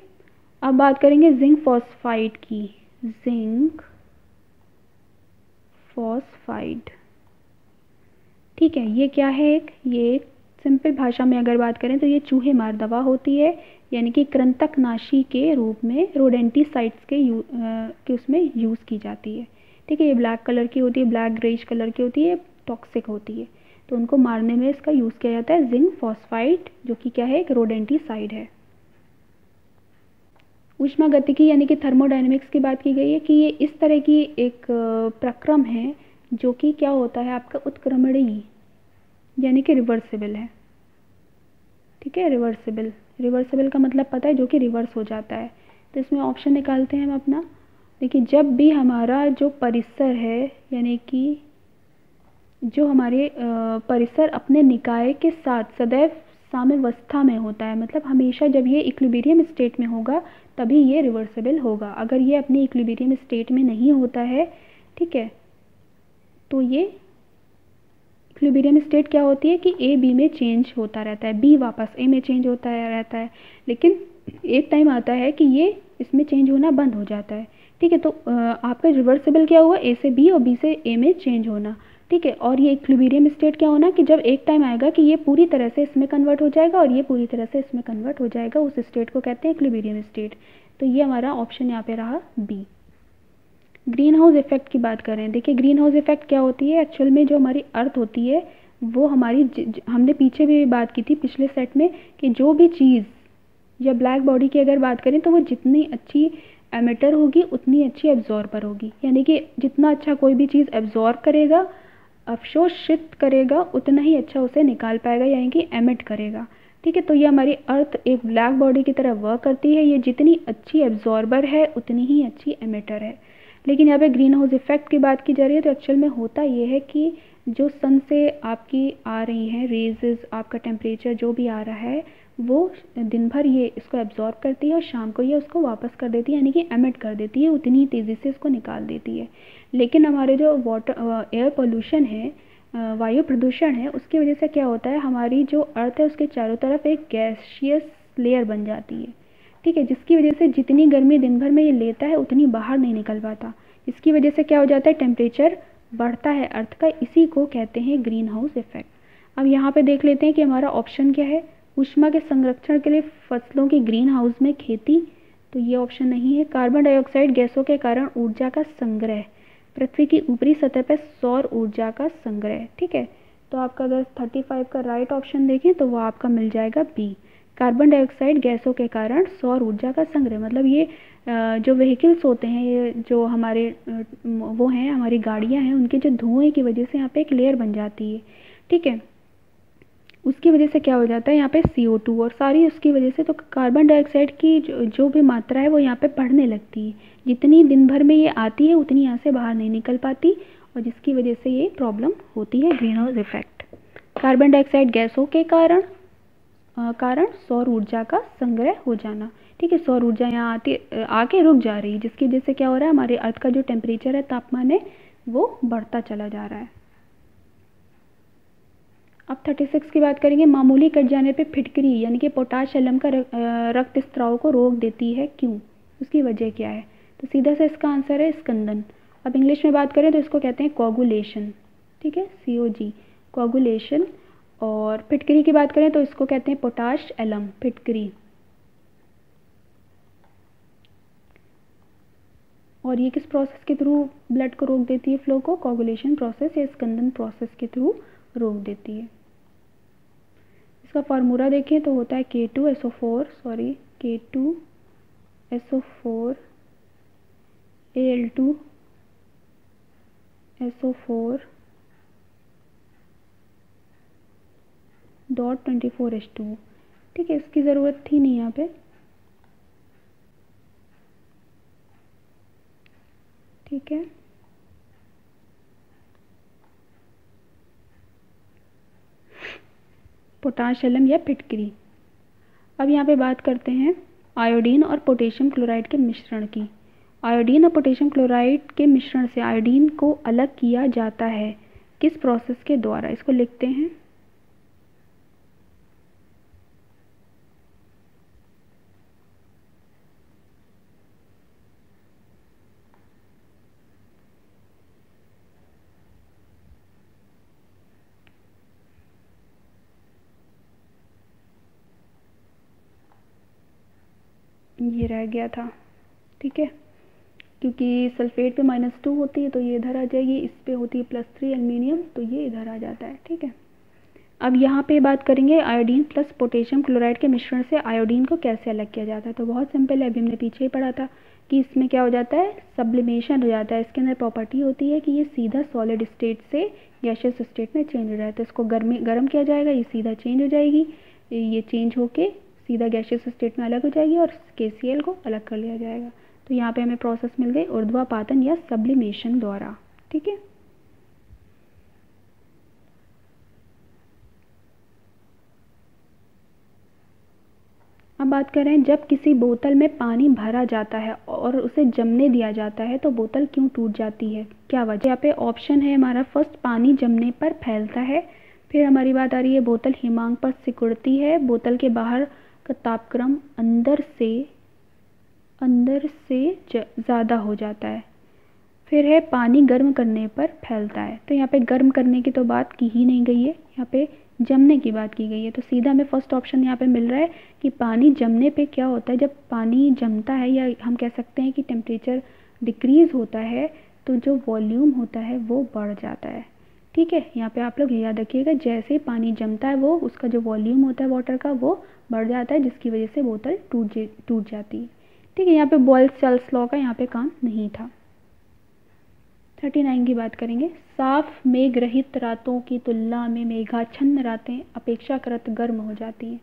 अब बात करेंगे जिंक फॉस्फाइड की। जिंक फॉस्फाइड, ठीक है, ये क्या है, ये सिंपल भाषा में अगर बात करें तो ये चूहे मार दवा होती है, यानी कि कृंतकनाशी के रूप में रोडेंटिसाइड्स के उसमें यूज़ की जाती है। ठीक है, ये ब्लैक कलर की होती है, ब्लैक ग्रेइश कलर की होती है, टॉक्सिक होती है, तो उनको मारने में इसका यूज़ किया जाता है जिंक फॉस्फाइड, जो कि क्या है, एक रोडेंटिसाइड है। ऊष्मागतिकी यानी कि थर्मोडायनेमिक्स की बात की गई है कि ये इस तरह की एक प्रक्रम है जो कि क्या होता है, आपका उत्क्रमणीय यानी कि रिवर्सिबल है। ठीक है, रिवर्सिबल का मतलब पता है, जो कि रिवर्स हो जाता है। तो इसमें ऑप्शन निकालते हैं हम अपना। देखिए, जब भी हमारा जो परिसर है, यानी कि जो हमारे परिसर अपने निकाय के साथ सदैव साम्यावस्था में होता है, मतलब हमेशा जब ये इक्विलिब्रियम स्टेट में होगा तभी ये रिवर्सिबल होगा। अगर ये अपनी इक्विलिब्रियम स्टेट में नहीं होता है, ठीक है, तो ये इक्विलिब्रियम स्टेट क्या होती है कि ए बी में चेंज होता रहता है, बी वापस ए में चेंज होता रहता है, लेकिन एक टाइम आता है कि ये इसमें चेंज होना बंद हो जाता है। ठीक है, तो आपका रिवर्सिबल क्या हुआ, ए से बी और बी से ए में चेंज होना। ठीक है, और ये इक्विलिब्रियम स्टेट क्या होना कि जब एक टाइम आएगा कि ये पूरी तरह से इसमें कन्वर्ट हो जाएगा और ये पूरी तरह से इसमें कन्वर्ट हो जाएगा, उस स्टेट को कहते हैं इक्विलिब्रियम स्टेट। तो ये हमारा ऑप्शन यहाँ पे रहा बी। ग्रीन हाउस इफेक्ट की बात करें, देखिए ग्रीन हाउस इफेक्ट क्या होती है, एक्चुअल में जो हमारी अर्थ होती है वो हमारी हमने पीछे भी बात की थी पिछले सेट में कि जो भी चीज़ या ब्लैक बॉडी की अगर बात करें तो वो जितनी अच्छी एमिटर होगी उतनी अच्छी एब्जॉर्बर होगी, यानी कि जितना अच्छा कोई भी चीज़ एब्जॉर्ब करेगा, अवशोषित करेगा, उतना ही अच्छा उसे निकाल पाएगा, यानी कि एमिट करेगा। ठीक है, तो ये हमारी अर्थ एक ब्लैक बॉडी की तरह वर्क करती है, ये जितनी अच्छी एब्जॉर्बर है उतनी ही अच्छी एमिटर है। लेकिन यहाँ पे ग्रीन हाउस इफेक्ट की बात की जा रही है, तो एक्चुअल में होता ये है कि जो सन से आपकी आ रही हैं रेजेस, आपका टेम्परेचर जो भी आ रहा है वो दिन भर ये इसको एब्जॉर्ब करती है और शाम को ये उसको वापस कर देती है, यानी कि एमिट कर देती है, उतनी तेज़ी से इसको निकाल देती है। लेकिन हमारे जो वाटर एयर पोल्यूशन है, वायु प्रदूषण है, उसकी वजह से क्या होता है, हमारी जो अर्थ है उसके चारों तरफ एक गैसियस लेयर बन जाती है। ठीक है, जिसकी वजह से जितनी गर्मी दिन भर में ये लेता है उतनी बाहर नहीं निकल पाता। इसकी वजह से क्या हो जाता है, टेम्परेचर बढ़ता है अर्थ का, इसी को कहते हैं ग्रीन हाउस इफेक्ट। अब यहाँ पे देख लेते हैं कि हमारा ऑप्शन क्या है, ऊष्मा के संरक्षण के लिए फसलों की ग्रीन हाउस में खेती, तो ये ऑप्शन नहीं है। कार्बन डाइऑक्साइड गैसों के कारण ऊर्जा का संग्रह, पृथ्वी की ऊपरी सतह पर सौर ऊर्जा का संग्रह। ठीक है, तो आपका अगर 35 का राइट ऑप्शन देखें तो वो आपका मिल जाएगा बी, कार्बन डाइऑक्साइड गैसों के कारण सौर ऊर्जा का संग्रह। मतलब ये जो व्हीकल्स होते हैं, ये जो हमारे वो हैं, हमारी गाड़ियां हैं, उनके जो धुएं की वजह से यहाँ पे एक लेयर बन जाती है। ठीक है, उसकी वजह से क्या हो जाता है, यहाँ पे CO2 और सारी उसकी वजह से तो कार्बन डाइऑक्साइड की जो भी मात्रा है वो यहाँ पे बढ़ने लगती है। जितनी दिन भर में ये आती है उतनी यहाँ से बाहर नहीं निकल पाती, और जिसकी वजह से ये प्रॉब्लम होती है green house effect. Carbon dioxide गैसों के कारण सौर ऊर्जा का संग्रह हो जाना। ठीक है, सौर ऊर्जा यहाँ आके रुक जा रही है, जिसकी वजह से क्या हो रहा है, हमारे अर्थ का जो टेम्परेचर है, तापमान है, वो बढ़ता चला जा रहा है। अब 36 की बात करेंगे, मामूली कट जाने पे फिटकरी यानी कि पोटाश एलम का रक्त स्त्राव को रोक देती है, क्यों, उसकी वजह क्या है, तो सीधा सा इसका आंसर है स्कंदन। अब इंग्लिश में बात करें तो इसको कहते हैं कोगुलेशन। ठीक है, COG, कोगुलेशन। और फिटकरी की बात करें तो इसको कहते हैं पोटाश एलम, फिटकरी। और ये किस प्रोसेस के थ्रू ब्लड को रोक देती है, फ्लो को, कोगुलेशन प्रोसेस या स्कंदन प्रोसेस के थ्रू रोक देती है। इसका फार्मूला देखें तो होता है K2SO4 Al2SO4 .24H2। ठीक है, इसकी ज़रूरत थी नहीं यहाँ पे। ठीक है, पोटाश एलम या फिटकरी। अब यहाँ पे बात करते हैं आयोडीन और पोटेशियम क्लोराइड के मिश्रण की। आयोडीन और पोटेशियम क्लोराइड के मिश्रण से आयोडीन को अलग किया जाता है, किस प्रोसेस के द्वारा, इसको लिखते हैं। ये रह गया था। ठीक है, क्योंकि सल्फेट पे -2 होती है तो ये इधर आ जाएगी, इस पे होती है +3 एल्युमिनियम, तो ये इधर आ जाता है। ठीक है, अब यहाँ पे बात करेंगे आयोडीन प्लस पोटेशियम क्लोराइड के मिश्रण से आयोडीन को कैसे अलग किया जाता है। तो बहुत सिंपल है, अभी हमने पीछे ही पढ़ा था कि इसमें क्या हो जाता है, सब्लिमेशन हो जाता है। इसके अंदर प्रॉपर्टी होती है कि ये सीधा सॉलिड स्टेट से गैसियस स्टेट में चेंज हो जाता है। तो इसको गर्म किया जाएगा, ये सीधा चेंज हो जाएगी, ये चेंज होके सीधा गैसियस स्टेट में अलग हो जाएगी और KCl को अलग कर लिया जाएगा। तो यहाँ पे हमें प्रोसेस मिल गई ऊर्ध्वापातन या सब्लिमेशन द्वारा। ठीक है, अब बात करें, जब किसी बोतल में पानी भरा जाता है और उसे जमने दिया जाता है तो बोतल क्यों टूट जाती है, क्या वजह। यहाँ पे ऑप्शन है हमारा फर्स्ट, पानी जमने पर फैलता है। फिर हमारी बात आ रही है बोतल हिमांक पर सिकुड़ती है, बोतल के बाहर का तापक्रम अंदर से ज़्यादा हो जाता है। फिर है पानी गर्म करने पर फैलता है। तो यहाँ पे गर्म करने की तो बात की ही नहीं गई है, यहाँ पे जमने की बात की गई है। तो सीधा हमें फर्स्ट ऑप्शन यहाँ पे मिल रहा है कि पानी जमने पे क्या होता है, जब पानी जमता है या हम कह सकते हैं कि टेम्परेचर डिक्रीज़ होता है तो जो वॉल्यूम होता है वो बढ़ जाता है। ठीक है, यहाँ पे आप लोग याद रखिएगा, जैसे पानी जमता है वो उसका जो वॉल्यूम होता है वाटर का वो बढ़ जाता है, जिसकी वजह से बोतल टूट जाती है। ठीक है, यहाँ पे बॉयल-सेल्स लॉ का यहाँ पे काम नहीं था। 39 की बात करेंगे। साफ मेघ रहित रातों की तुलना में मेघाच्छन्न रातें अपेक्षाकृत गर्म हो जाती हैं।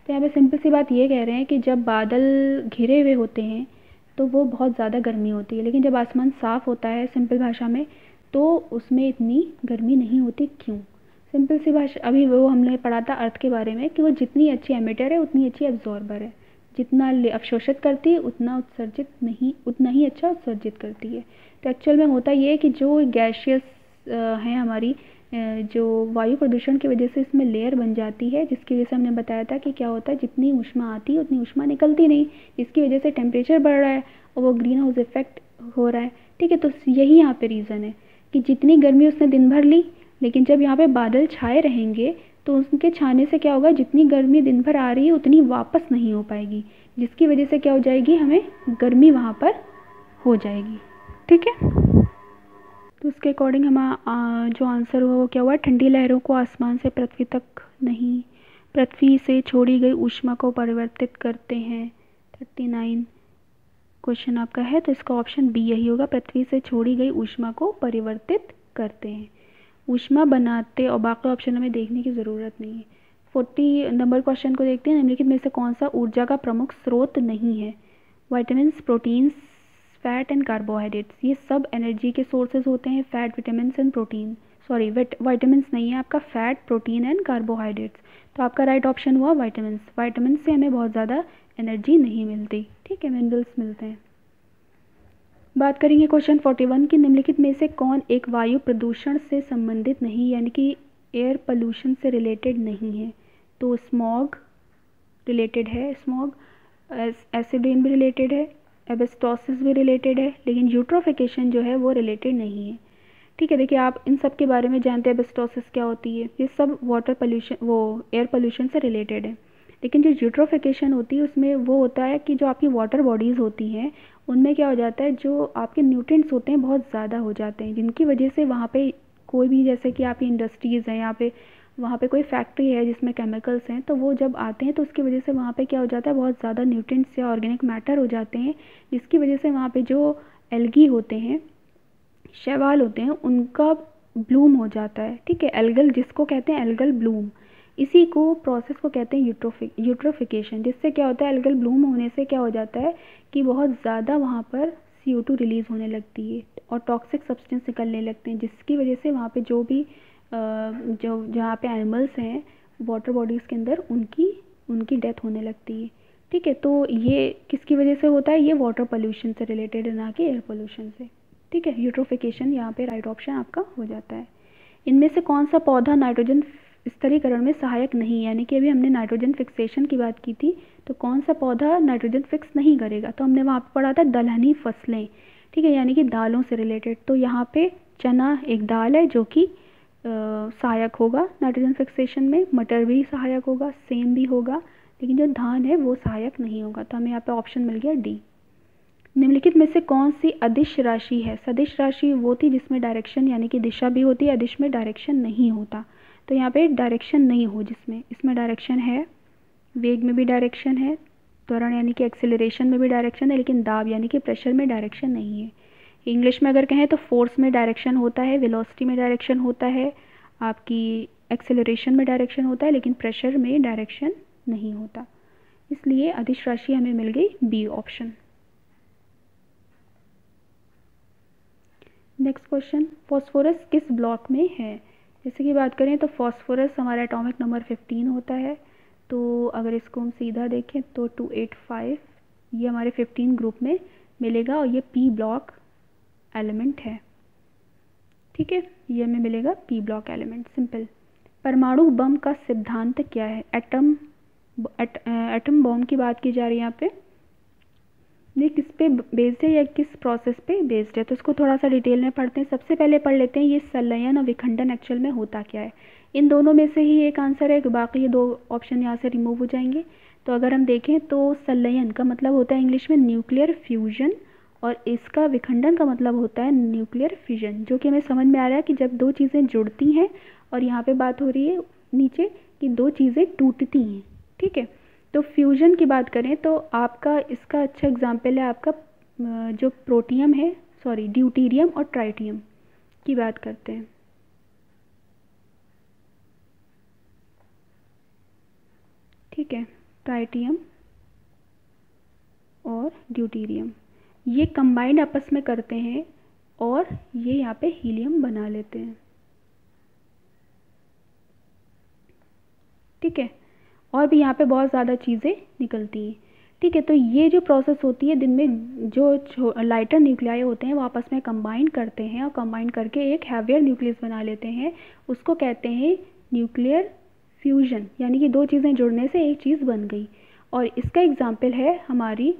तो यहाँ पे सिंपल सी बात ये कह रहे हैं कि जब बादल घिरे हुए होते हैं तो वो बहुत ज़्यादा गर्मी होती है, लेकिन जब आसमान साफ़ होता है सिंपल भाषा में तो उसमें इतनी गर्मी नहीं होती। क्यों? सिंपल सी भाषा, अभी वो हमने पढ़ा था अर्थ के बारे में कि वो जितनी अच्छी एमिटर है उतनी अच्छी एब्जॉर्बर है, जितना अवशोषित करती है उतना ही अच्छा उत्सर्जित करती है। तो एक्चुअल में होता ये है कि जो गैशियस हैं हमारी, जो वायु प्रदूषण की वजह से इसमें लेयर बन जाती है, जिसकी वजह से हमने बताया था कि क्या होता है, जितनी ऊष्मा आती है उतनी ऊष्मा निकलती नहीं, जिसकी वजह से टेम्परेचर बढ़ रहा है और वो ग्रीन हाउस इफेक्ट हो रहा है। ठीक है, तो यही यहाँ पे रीज़न है कि जितनी गर्मी उसने दिन भर ली, लेकिन जब यहाँ पे बादल छाए रहेंगे तो उनके छाने से क्या होगा, जितनी गर्मी दिन भर आ रही है उतनी वापस नहीं हो पाएगी, जिसकी वजह से क्या हो जाएगी, हमें गर्मी वहाँ पर हो जाएगी। ठीक है, तो उसके अकॉर्डिंग हमारा जो आंसर हुआ वो क्या हुआ, ठंडी लहरों को आसमान से पृथ्वी तक नहीं, पृथ्वी से छोड़ी गई ऊष्मा को परिवर्तित करते हैं। 39 क्वेश्चन आपका है, तो इसका ऑप्शन बी यही होगा, पृथ्वी से छोड़ी गई ऊष्मा को परिवर्तित करते हैं, ऊष्मा बनाते, और बाकी ऑप्शन हमें देखने की ज़रूरत नहीं है। 40 नंबर क्वेश्चन को देखते हैं, निम्नलिखित में से कौन सा ऊर्जा का प्रमुख स्रोत नहीं है। Vitamins, proteins, fat and carbohydrates, ये सब एनर्जी के सोर्सेज होते हैं। Fat, vitamins and protein, sorry vitamins नहीं है आपका, फैट, प्रोटीन एंड कार्बोहाइड्रेट्स। तो आपका राइट ऑप्शन हुआ विटामिन्स। विटामिन्स से हमें बहुत ज़्यादा एनर्जी नहीं मिलती, ठीक है, मिनरल्स मिलते हैं। बात करेंगे क्वेश्चन 41 की, निम्नलिखित में से कौन एक वायु प्रदूषण से संबंधित नहीं, यानी कि एयर पोल्यूशन से रिलेटेड नहीं है। तो स्मॉग रिलेटेड है, स्मॉग, एसिड रेन भी रिलेटेड है, एब्सटॉसिस भी रिलेटेड है, लेकिन यूट्रोफिकेशन जो है वो रिलेटेड नहीं है। ठीक है, देखिए आप इन सब के बारे में जानते हैं, एब्सटॉसिस क्या होती है, ये सब वाटर पोल्यूशन, वो एयर पोल्यूशन से रिलेटेड है। लेकिन जो यूट्रोफिकेशन होती है उसमें वो होता है कि जो आपकी वाटर बॉडीज़ होती हैं उनमें क्या हो जाता है, जो आपके न्यूट्रिएंट्स होते हैं बहुत ज़्यादा हो जाते हैं, जिनकी वजह से वहाँ पे कोई भी, जैसे कि आपकी इंडस्ट्रीज़ हैं यहाँ पे, वहाँ पे कोई फैक्ट्री है जिसमें केमिकल्स हैं, तो वो जब आते हैं तो उसकी वजह से वहाँ पे क्या हो जाता है, बहुत ज़्यादा न्यूट्रिएंट्स या ऑर्गेनिक मैटर हो जाते हैं, जिसकी वजह से वहाँ पे जो एल्गी होते हैं, शैवाल होते हैं, उनका ब्लूम हो जाता है। ठीक है, एल्गल जिसको कहते हैं एल्गल ब्लूम, इसी को प्रोसेस को कहते हैं यूट्रोफिकेशन, जिससे क्या होता है, एल्गल ब्लूम होने से क्या हो जाता है कि बहुत ज़्यादा वहाँ पर CO2 रिलीज़ होने लगती है और टॉक्सिक सब्सटेंस निकलने लगते हैं, जिसकी वजह से वहाँ पे जो भी जो जहाँ पे एनिमल्स हैं वाटर बॉडीज़ के अंदर, उनकी डेथ होने लगती है। ठीक है, तो ये किसकी वजह से होता है, ये वाटर पोल्यूशन से रिलेटेड है, ना कि एयर पोल्यूशन से। ठीक है, यूट्रोफिकेशन यहाँ पे राइट ऑप्शन आपका हो जाता है। इनमें से कौन सा पौधा नाइट्रोजन स्थिरीकरण में सहायक नहीं, यानी कि अभी हमने नाइट्रोजन फिक्सेशन की बात की थी, तो कौन सा पौधा नाइट्रोजन फिक्स नहीं करेगा, तो हमने वहाँ पे पढ़ा था दलहनी फसलें। ठीक है, यानी कि दालों से रिलेटेड, तो यहाँ पे चना एक दाल है जो कि सहायक होगा नाइट्रोजन फिक्सेशन में, मटर भी सहायक होगा, सेम भी होगा, लेकिन जो धान है वो सहायक नहीं होगा। तो हमें यहाँ पे ऑप्शन मिल गया डी। निम्नलिखित में से कौन सी अदिश राशि है। सदिश राशि वो थी जिसमें डायरेक्शन यानी कि दिशा भी होती है, अदिश में डायरेक्शन नहीं होता। तो यहाँ पे डायरेक्शन नहीं हो, जिसमें इसमें डायरेक्शन है, वेग में भी डायरेक्शन है, त्वरण यानी कि एक्सेलरेशन में भी डायरेक्शन है, लेकिन दाब यानी कि प्रेशर में डायरेक्शन नहीं है। इंग्लिश में अगर कहें तो फोर्स में डायरेक्शन होता है, वेलोसिटी में डायरेक्शन होता है, आपकी एक्सेलरेशन में डायरेक्शन होता है, लेकिन प्रेशर में डायरेक्शन नहीं होता। इसलिए अदिश राशि हमें मिल गई B option. Next question, phosphorus किस ब्लॉक में है। जैसे कि बात करें तो फॉस्फोरस हमारा एटॉमिक नंबर 15 होता है, तो अगर इसको हम सीधा देखें तो 285 ये हमारे 15 ग्रुप में मिलेगा और ये पी ब्लॉक एलिमेंट है। ठीक है, ये हमें मिलेगा पी ब्लॉक एलिमेंट, सिंपल। परमाणु बम का सिद्धांत क्या है? एटम बॉम्ब की बात की जा रही है यहाँ पे। ये किस पे बेस्ड है या किस प्रोसेस पे बेस्ड है, तो इसको थोड़ा सा डिटेल में पढ़ते हैं। सबसे पहले पढ़ लेते हैं ये संलयन और विखंडन एक्चुअल में होता क्या है। इन दोनों में से ही एक आंसर है, बाकी ये 2 ऑप्शन यहाँ से रिमूव हो जाएंगे। तो अगर हम देखें तो संलयन का मतलब होता है इंग्लिश में न्यूक्लियर फ्यूजन, और इसका विखंडन का मतलब होता है न्यूक्लियर फिजन, जो कि हमें समझ में आ रहा है कि जब 2 चीज़ें जुड़ती हैं, और यहाँ पे बात हो रही है नीचे कि 2 चीज़ें टूटती हैं। ठीक है, तो फ्यूजन की बात करें तो आपका इसका अच्छा एग्जाम्पल है आपका जो प्रोटियम है, सॉरी ड्यूटीरियम और ट्राइटियम की बात करते हैं। ठीक है, ट्राइटियम और ड्यूटीरियम ये कंबाइंड आपस में करते हैं और ये यहाँ पे हीलियम बना लेते हैं। ठीक है, और भी यहाँ पे बहुत ज़्यादा चीज़ें निकलती हैं। ठीक है, तो ये जो प्रोसेस होती है दिन में जो लाइटर न्यूक्लियाई होते हैं वो आपस में कंबाइन करते हैं और कंबाइन करके एक हैवियर न्यूक्लियस बना लेते हैं, उसको कहते हैं न्यूक्लियर फ्यूजन, यानी कि 2 चीज़ें जुड़ने से एक चीज़ बन गई। और इसका एग्जाम्पल है हमारी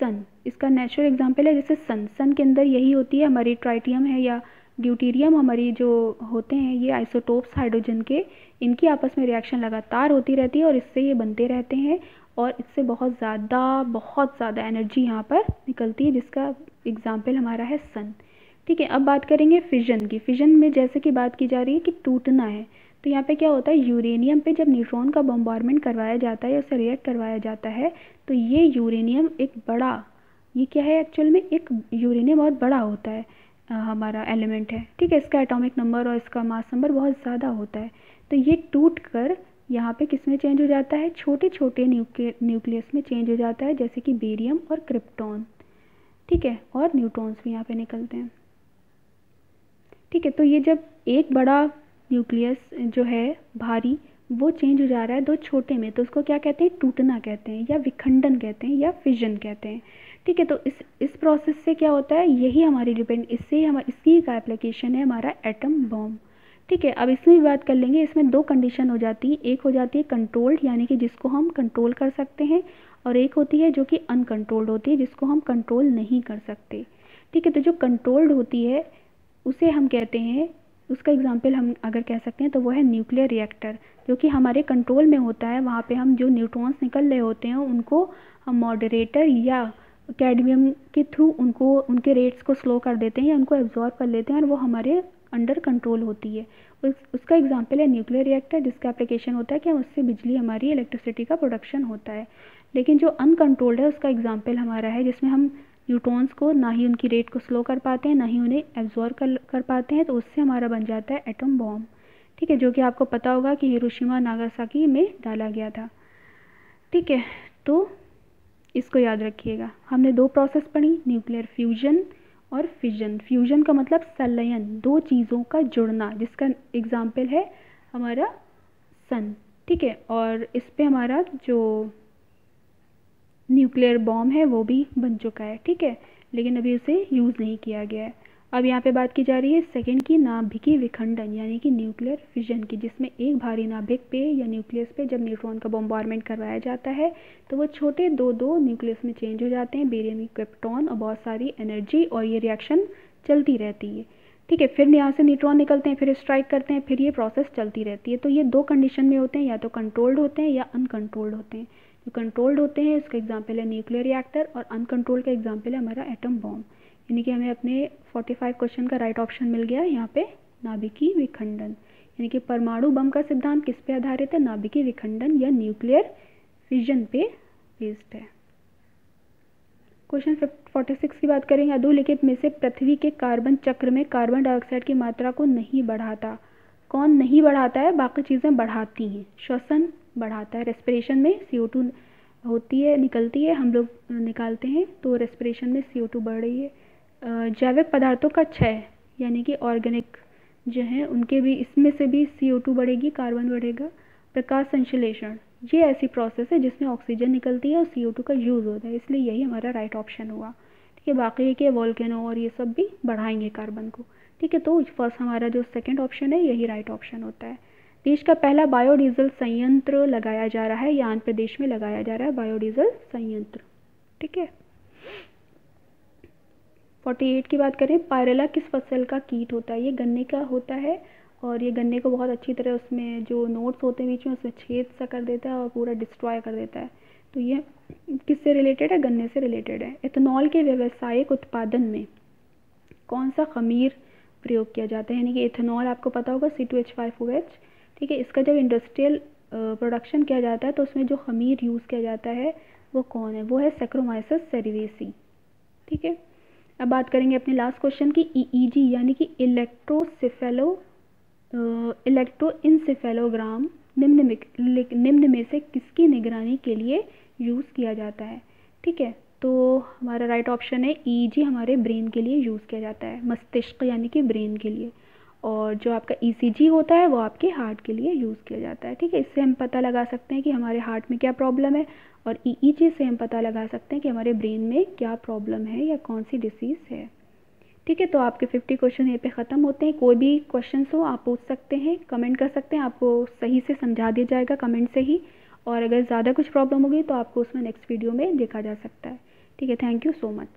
सन, इसका नेचुरल एग्जाम्पल है जैसे सन के अंदर यही होती है हमारी ट्राइटियम है या ड्यूटीरियम, हमारी जो होते हैं ये आइसोटोप्स हाइड्रोजन के, इनकी आपस में रिएक्शन लगातार होती रहती है और इससे ये बनते रहते हैं और इससे बहुत ज़्यादा एनर्जी यहाँ पर निकलती है, जिसका एग्जाम्पल हमारा है सन। ठीक है, अब बात करेंगे फिजन की। फिजन में जैसे कि बात की जा रही है कि टूटना है, तो यहाँ पे क्या होता है यूरेनियम पे जब न्यूट्रॉन का बम्बार्डमेंट करवाया जाता है या उसे रिएक्ट करवाया जाता है तो ये यूरेनियम एक बड़ा, ये क्या है एक्चुअल में, एक यूरेनियम बहुत बड़ा होता है हमारा एलिमेंट है। ठीक है, इसका एटॉमिक नंबर और इसका मास नंबर बहुत ज़्यादा होता है, तो ये टूट कर यहाँ पे किस में चेंज हो जाता है, छोटे छोटे न्यूक्लियस में चेंज हो जाता है, जैसे कि बेरियम और क्रिप्टॉन। ठीक है, और न्यूट्रॉन्स भी यहाँ पे निकलते हैं। ठीक है, तो ये जब एक बड़ा न्यूक्लियस जो है भारी वो चेंज हो जा रहा है 2 छोटे में, तो उसको क्या कहते हैं, टूटना कहते हैं या विखंडन कहते हैं या फिजन कहते हैं। ठीक है, तो इस प्रोसेस से क्या होता है, यही हमारी इससे इसी का एप्लीकेशन है हमारा एटम बॉम्ब। ठीक है, अब इसमें भी बात कर लेंगे। इसमें 2 कंडीशन हो जाती है, एक हो जाती है कंट्रोल्ड यानी कि जिसको हम कंट्रोल कर सकते हैं, और एक होती है जो कि अनकंट्रोल्ड होती है जिसको हम कंट्रोल नहीं कर सकते। ठीक है, तो जो कंट्रोल्ड होती है उसे हम कहते हैं, उसका एग्जाम्पल हम अगर कह सकते हैं तो वो है न्यूक्लियर रिएक्टर, जो कि हमारे कंट्रोल में होता है। वहाँ पे हम जो न्यूट्रॉन्स निकल रहे होते हैं उनको हम मॉडरेटर या कैडमियम के थ्रू उनको उनके रेट्स को स्लो कर देते हैं या उनको एब्जॉर्ब कर लेते हैं और वो हमारे अंडर कंट्रोल होती है। उसका एग्जाम्पल है न्यूक्लियर रिएक्टर, जिसका एप्लीकेशन होता है कि उससे बिजली हमारी इलेक्ट्रिसिटी का प्रोडक्शन होता है। लेकिन जो अनकंट्रोल्ड है उसका एग्जाम्पल हमारा है जिसमें हम न्यूट्रॉन्स को ना ही उनकी रेट को स्लो कर पाते हैं ना ही उन्हें एब्जॉर्ब कर पाते हैं, तो उससे हमारा बन जाता है एटम बॉम्ब। ठीक है, जो कि आपको पता होगा कि हिरोशिमा नागासाकी में डाला गया था। ठीक है, तो इसको याद रखिएगा। हमने 2 प्रोसेस पढ़ी, न्यूक्लियर फ्यूजन और फिजन। फ्यूजन का मतलब संलयन, 2 चीज़ों का जुड़ना, जिसका एग्जाम्पल है हमारा सन। ठीक है, और इस पे हमारा जो न्यूक्लियर बॉम्ब है वो भी बन चुका है। ठीक है, लेकिन अभी उसे यूज़ नहीं किया गया है। अब यहाँ पे बात की जा रही है सेकंड की, नाभिकीय विखंडन यानी कि न्यूक्लियर फिजन की, जिसमें एक भारी नाभिक पे या न्यूक्लियस पे जब न्यूट्रॉन का बॉम्बार्डमेंट करवाया जाता है तो वो छोटे 2 न्यूक्लियस में चेंज हो जाते हैं, बेरियम, क्रिप्टॉन, और बहुत सारी एनर्जी, और ये रिएक्शन चलती रहती है। ठीक है, फिर यहाँ से न्यूट्रॉन निकलते हैं, फिर स्ट्राइक करते हैं, फिर ये प्रोसेस चलती रहती है। तो ये 2 कंडीशन में होते हैं, या तो कंट्रोल्ड होते हैं या अनकंट्रोल्ड होते हैं। जो कंट्रोल्ड होते हैं उसका एग्जाम्पल है न्यूक्लियर रिएक्टर, और अनकंट्रोल्ड का एग्जाम्पल है हमारा एटम बॉम्ब। यानी कि हमें अपने 45 क्वेश्चन का राइट ऑप्शन मिल गया यहाँ पे, नाभिकीय विखंडन। यानी कि परमाणु बम का सिद्धांत किस पे आधारित है, नाभिकीय विखंडन या न्यूक्लियर फिजन पे बेस्ड है। क्वेश्चन 46 की बात करेंगे। अधोलिखित में से पृथ्वी के कार्बन चक्र में कार्बन डाइऑक्साइड की मात्रा को नहीं बढ़ाता, कौन नहीं बढ़ाता है, बाकी चीज़ें बढ़ाती हैं। श्वसन बढ़ाता है, रेस्पिरेशन में CO2 होती है, निकलती है, हम लोग निकालते हैं, तो रेस्पिरेशन में CO2 बढ़ रही है। जैविक पदार्थों का क्षय यानी कि ऑर्गेनिक जो हैं उनके भी, इसमें से भी CO2 बढ़ेगी, कार्बन बढ़ेगा। प्रकाश संश्लेषण ये ऐसी प्रोसेस है जिसमें ऑक्सीजन निकलती है और CO2 का यूज़ होता है, इसलिए यही हमारा राइट ऑप्शन हुआ। ठीक है, बाकी है कि वोल्केनो और ये सब भी बढ़ाएंगे कार्बन को। ठीक है, तो फर्स्ट हमारा जो सेकंड ऑप्शन है यही राइट ऑप्शन होता है। देश का पहला बायोडीजल संयंत्र लगाया जा रहा है, या आंध्र प्रदेश में लगाया जा रहा है बायोडीजल संयंत्र। ठीक है, 48 की बात करें, पायरेला किस फसल का कीट होता है? ये गन्ने का होता है, और ये गन्ने को बहुत अच्छी तरह उसमें जो नोट्स होते हैं बीच में उसमें छेद सा कर देता है और पूरा डिस्ट्रॉय कर देता है। तो ये किससे रिलेटेड है? गन्ने से रिलेटेड है। इथेनॉल के व्यावसायिक उत्पादन में कौन सा खमीर प्रयोग किया जाता है? यानी कि इथेनॉल आपको पता होगा C2H5OH। ठीक है, इसका जब इंडस्ट्रियल प्रोडक्शन किया जाता है तो उसमें जो खमीर यूज़ किया जाता है वो कौन है? वो है सैक्रोमाइसस सेरेविसी। ठीक है, अब बात करेंगे अपने लास्ट क्वेश्चन की। EEG यानी कि इलेक्ट्रोइंसेफेलोग्राम निम्न में से किसकी निगरानी के लिए यूज़ किया जाता है? ठीक है, तो हमारा राइट ऑप्शन है EEG हमारे ब्रेन के लिए यूज़ किया जाता है, मस्तिष्क यानी कि ब्रेन के लिए। और जो आपका ECG होता है वो आपके हार्ट के लिए यूज़ किया जाता है। ठीक है, इससे हम पता लगा सकते हैं कि हमारे हार्ट में क्या प्रॉब्लम है, और EEG से हम पता लगा सकते हैं कि हमारे ब्रेन में क्या प्रॉब्लम है या कौन सी डिसीज़ है। ठीक है, तो आपके 50 क्वेश्चन यहीं पे ख़त्म होते हैं। कोई भी क्वेश्चन हो आप पूछ सकते हैं, कमेंट कर सकते हैं, आपको सही से समझा दिया जाएगा कमेंट से ही। और अगर ज़्यादा कुछ प्रॉब्लम होगी तो आपको उसमें नेक्स्ट वीडियो में देखा जा सकता है। ठीक है, थैंक यू सो मच।